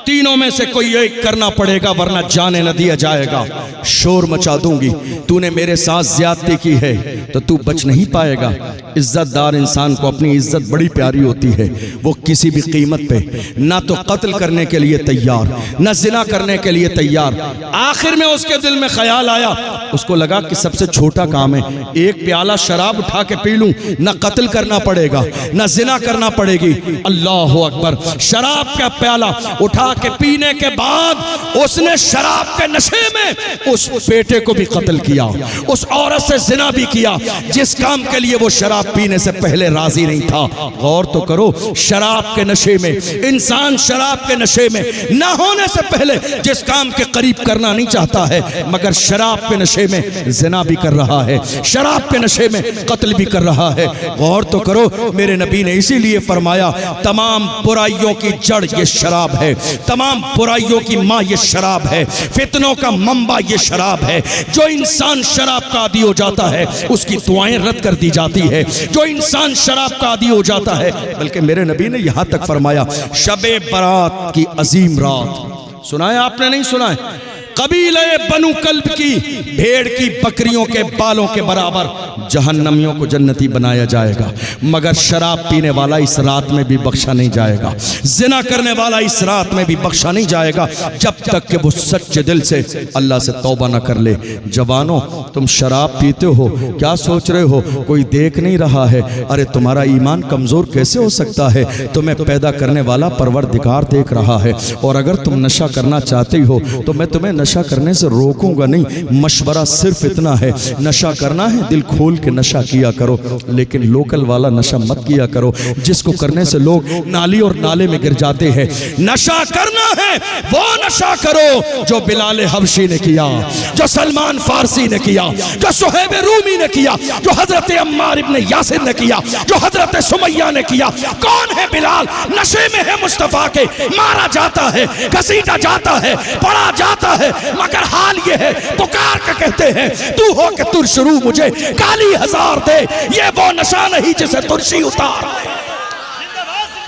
تینوں میں سے کوئی ایک کرنا پڑے گا ورنہ جانے نہ دیا جائے گا۔ شور مچا دوں گی، تو نے میرے ساتھ زیادتی کی ہے تو تو بچ نہیں پائے گا۔ عزت دار انسان کو اپنی عزت بڑی پیاری ہوتی ہے، وہ کسی بھی قیمت پہ نہ تو قتل کرنے کے لیے تیار، نہ زنا کرنے کے لیے تیار۔ آخر میں اس کے دل میں خیال آیا، اس کو لگا کہ سب سے چھوٹا کام ہے، ایک پیالہ شراب اٹھا کے پی لوں، نہ قتل کرنا پڑے گا نہ زنا کرنا پڑے گی۔ اللہ اکبر! شراب کا پیالہ اٹھا کے پینے کے بعد اس نے شراب کے نشے میں اس بیٹے کو بھی قتل کیا، اس عورت سے زنا بھی کیا جس کام کے لیے وہ شراب پینے سے پہلے راضی نہیں تھا۔ غور تو کرو، شراب کے نشے میں انسان شراب کے نشے میں نہ ہونے سے پہلے جس کام کے قریب کرنا نہیں چاہتا ہے، مگر شراب کے نشے میں زنا بھی کر رہا ہے، شراب کے نشے میں قتل بھی کر رہا ہے۔ غور تو کرو، میرے نبی نے اسی لیے فرمایا تمام برائیوں کی جڑ یہ شراب ہے، تمام برائیوں کی ماں یہ شراب ہے، فتنوں کا منبع یہ شراب ہے۔ جو انسان شراب کا عادی ہو جاتا ہے اس کی دعائیں رد کر دی جاتی ہے۔ جو انسان شراب کا عادی ہو جاتا ہے، بلکہ میرے نبی نے یہاں تک فرمایا شب برات کی عظیم رات، سنا ہے آپ نے؟ نہیں سنا ہے؟ قبیلہ بنو کلب کی بھیڑ کی بکریوں کے بالوں کے برابر جہنمیوں کو جنتی بنایا جائے گا، مگر شراب پینے والا اس رات میں بھی بخشا نہیں جائے گا، زنا کرنے والا اس رات میں بھی بخشا نہیں جائے گا جب تک کہ وہ سچے دل سے اللہ سے توبہ نہ کر لے۔ جوانوں، تم شراب پیتے ہو، کیا سوچ رہے ہو کوئی دیکھ نہیں رہا ہے؟ ارے تمہارا ایمان کمزور کیسے ہو سکتا ہے؟ تمہیں پیدا کرنے والا پروردگار دیکھ رہا ہے، اور اگر تم نشہ کرنا چاہتے ہو تو میں تمہیں نشہ کرنے سے روکوں گا نہیں، مشورہ صرف اتنا ہے، نشہ کرنا ہے دل کھول کے نشہ کیا کرو، لیکن لوکل والا نشہ مت کیا کرو جس کو کرنے سے لوگ نالی اور نالے میں گر جاتے ہیں۔ نشہ کرنا ہے وہ نشہ کرو جو بلال حبشی نے کیا، جو سلمان فارسی نے کیا، جو صہیب رومی نے کیا، جو حضرت عمار ابن یاسر نے کیا، جو حضرت سمیہ نے کیا۔ کون ہے بلال؟ نشے میں ہے مصطفیٰ کے، مارا جاتا ہے، گھسیٹا جاتا ہے، پڑا جاتا ہے، مگر حال یہ ہے پکار کے کہتے ہیں تو ہو کہ ترش رو مجھے کالی ہزار دے، یہ وہ نشہ نہیں جسے ترشی اتار۔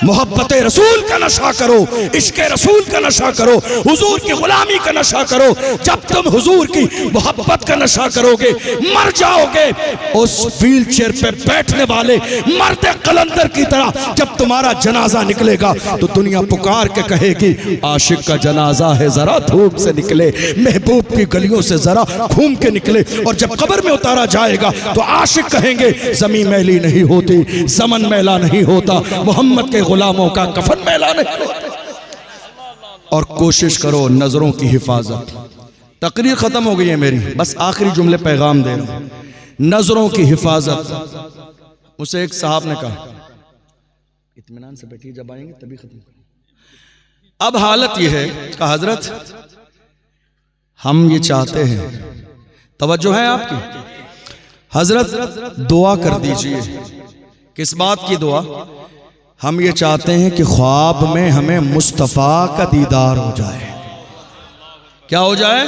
محبت رسول کا نشہ کرو، عشق رسول کا نشہ کرو، حضور کی غلامی کا نشہ کرو۔ جب تم حضور کی محبت کا نشہ کرو گے مر جاؤ گے۔ اس ویل چیئر پہ بیٹھنے والے مرد قلندر کی طرح جب تمہارا جنازہ نکلے گا تو دنیا پکار کے کہے گی عاشق کا جنازہ ہے ذرا دھوپ سے نکلے، محبوب کی گلیوں سے ذرا گھوم کے نکلے۔ اور جب قبر میں اتارا جائے گا تو عاشق کہیں گے زمین میلی نہیں ہوتی، زمن میلا نہیں ہوتا، محمد کے غلاموں کا کفن میلا نہیں ہوتا۔ اور کوشش کرو نظروں کی حفاظت، تقریر ختم ہو گئی ہے میری، بس آخری جملے پیغام دے رہا ہوں۔ نظروں کی حفاظت، اسے ایک صاحب نے کہا اطمینان سے بیٹھیے، جب آئیں گے تبھی ختم کریں۔ اب حالت یہ ہے کہ حضرت ہم یہ چاہتے ہیں، توجہ ہے آپ کی، حضرت دعا کر دیجئے۔ کس بات کی دعا؟ ہم یہ چاہتے ہیں کہ خواب میں ہمیں مصطفیٰ کا دیدار ہو جائے۔ کیا ہو جائے؟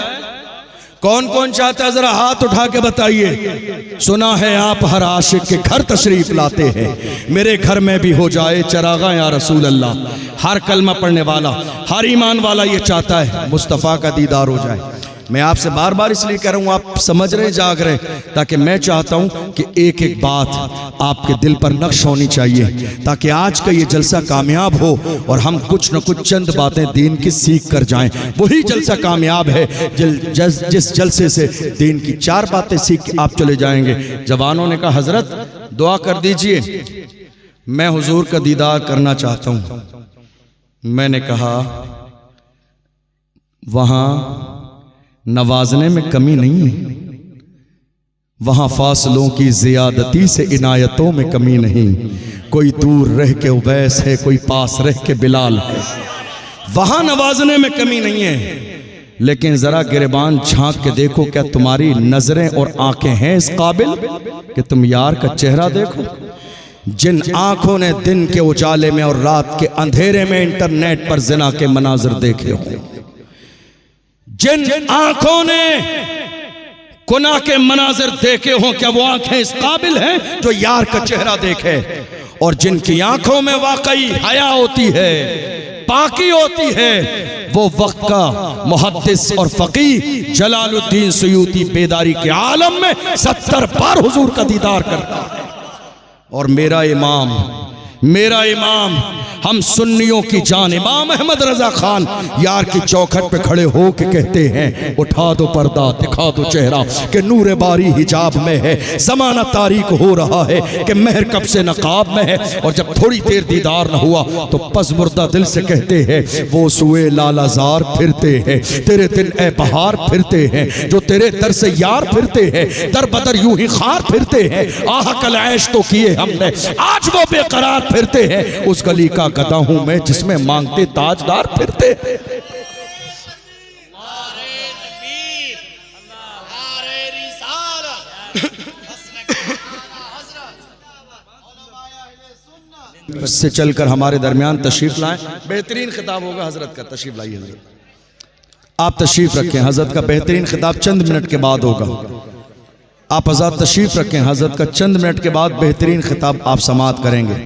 کون کون چاہتا ہے ذرا ہاتھ اٹھا کے بتائیے۔ سنا ہے آپ ہر عاشق کے گھر تشریف لاتے ہیں، میرے گھر میں بھی ہو جائے چراغاں یا رسول اللہ۔ ہر کلمہ پڑھنے والا، ہر ایمان والا یہ چاہتا ہے مصطفیٰ کا دیدار ہو جائے۔ میں آپ سے بار بار اس لیے کہہ رہا ہوں، آپ سمجھ رہے جاگ رہے، تاکہ میں چاہتا ہوں کہ ایک ایک بات آپ کے دل پر نقش ہونی چاہیے، تاکہ آج کا یہ جلسہ کامیاب ہو اور ہم کچھ نہ کچھ چند باتیں دین کی سیکھ کر جائیں۔ وہی جلسہ کامیاب ہے جس جلسے سے دین کی 4 باتیں سیکھ کے آپ چلے جائیں گے۔ جوانوں نے کہا حضرت دعا کر دیجئے، میں حضور کا دیدار کرنا چاہتا ہوں۔ میں نے کہا وہاں نوازنے میں کمی نہیں ہے، وہاں فاصلوں کی زیادتی سے عنایتوں میں کمی نہیں۔ کوئی دور رہ کے اویس ہے، کوئی پاس رہ کے بلال ہے، وہاں نوازنے میں کمی نہیں ہے۔ لیکن ذرا گریبان جھانک کے دیکھو، کیا تمہاری نظریں اور آنکھیں ہیں اس قابل کہ تم یار کا چہرہ دیکھو؟ جن آنکھوں نے دن کے اجالے میں اور رات کے اندھیرے میں انٹرنیٹ پر زنا کے مناظر دیکھے ہوں، جن آنکھوں نے گناہ کے مناظر دیکھے ہوں، کیا وہ آنکھیں اس قابل ہیں جو یار کا چہرہ دیکھے؟ اور جن کی آنکھوں میں واقعی حیا ہوتی ہے، پاکی ہوتی ہے، وہ وقت کا محدث اور فقیہ جلال الدین سیوطی بیداری کے عالم میں 70 بار حضور کا دیدار کرتا ہے۔ اور میرا امام ہم سنیوں کی جان امام احمد رضا خان یار کی چوکھٹ پہ کھڑے ہو کے کہتے ہیں اٹھا دو پردہ دکھا دو چہرہ کہ نور باری حجاب میں ہے، زمانہ تاریک ہو رہا ہے کہ مہر کب سے نقاب میں ہے۔ اور جب تھوڑی دیر دیدار نہ ہوا تو پس مردہ دل سے کہتے ہیں وہ سوئے لالہ زار پھرتے ہیں، تیرے دل اے بہار پھرتے ہیں، جو تیرے در سے یار پھرتے ہیں، در بدر یوں ہی خار پھرتے ہیں۔ آہ کل عیش تو کیے ہم نے، آج وہ بے قرار پھرتے ہیں، اس گلی کا گدا ہوں میں جس میں مانگتے تاجدار پھرتے ہیں۔ اس سے چل کر ہمارے درمیان تشریف لائیں، بہترین خطاب ہوگا حضرت کا، تشریف لائیے حضرت، آپ تشریف رکھیں، حضرت کا بہترین خطاب چند منٹ کے بعد ہوگا، آپ حضرت تشریف رکھیں، حضرت کا چند منٹ کے بعد بہترین خطاب آپ سماعت کریں گے۔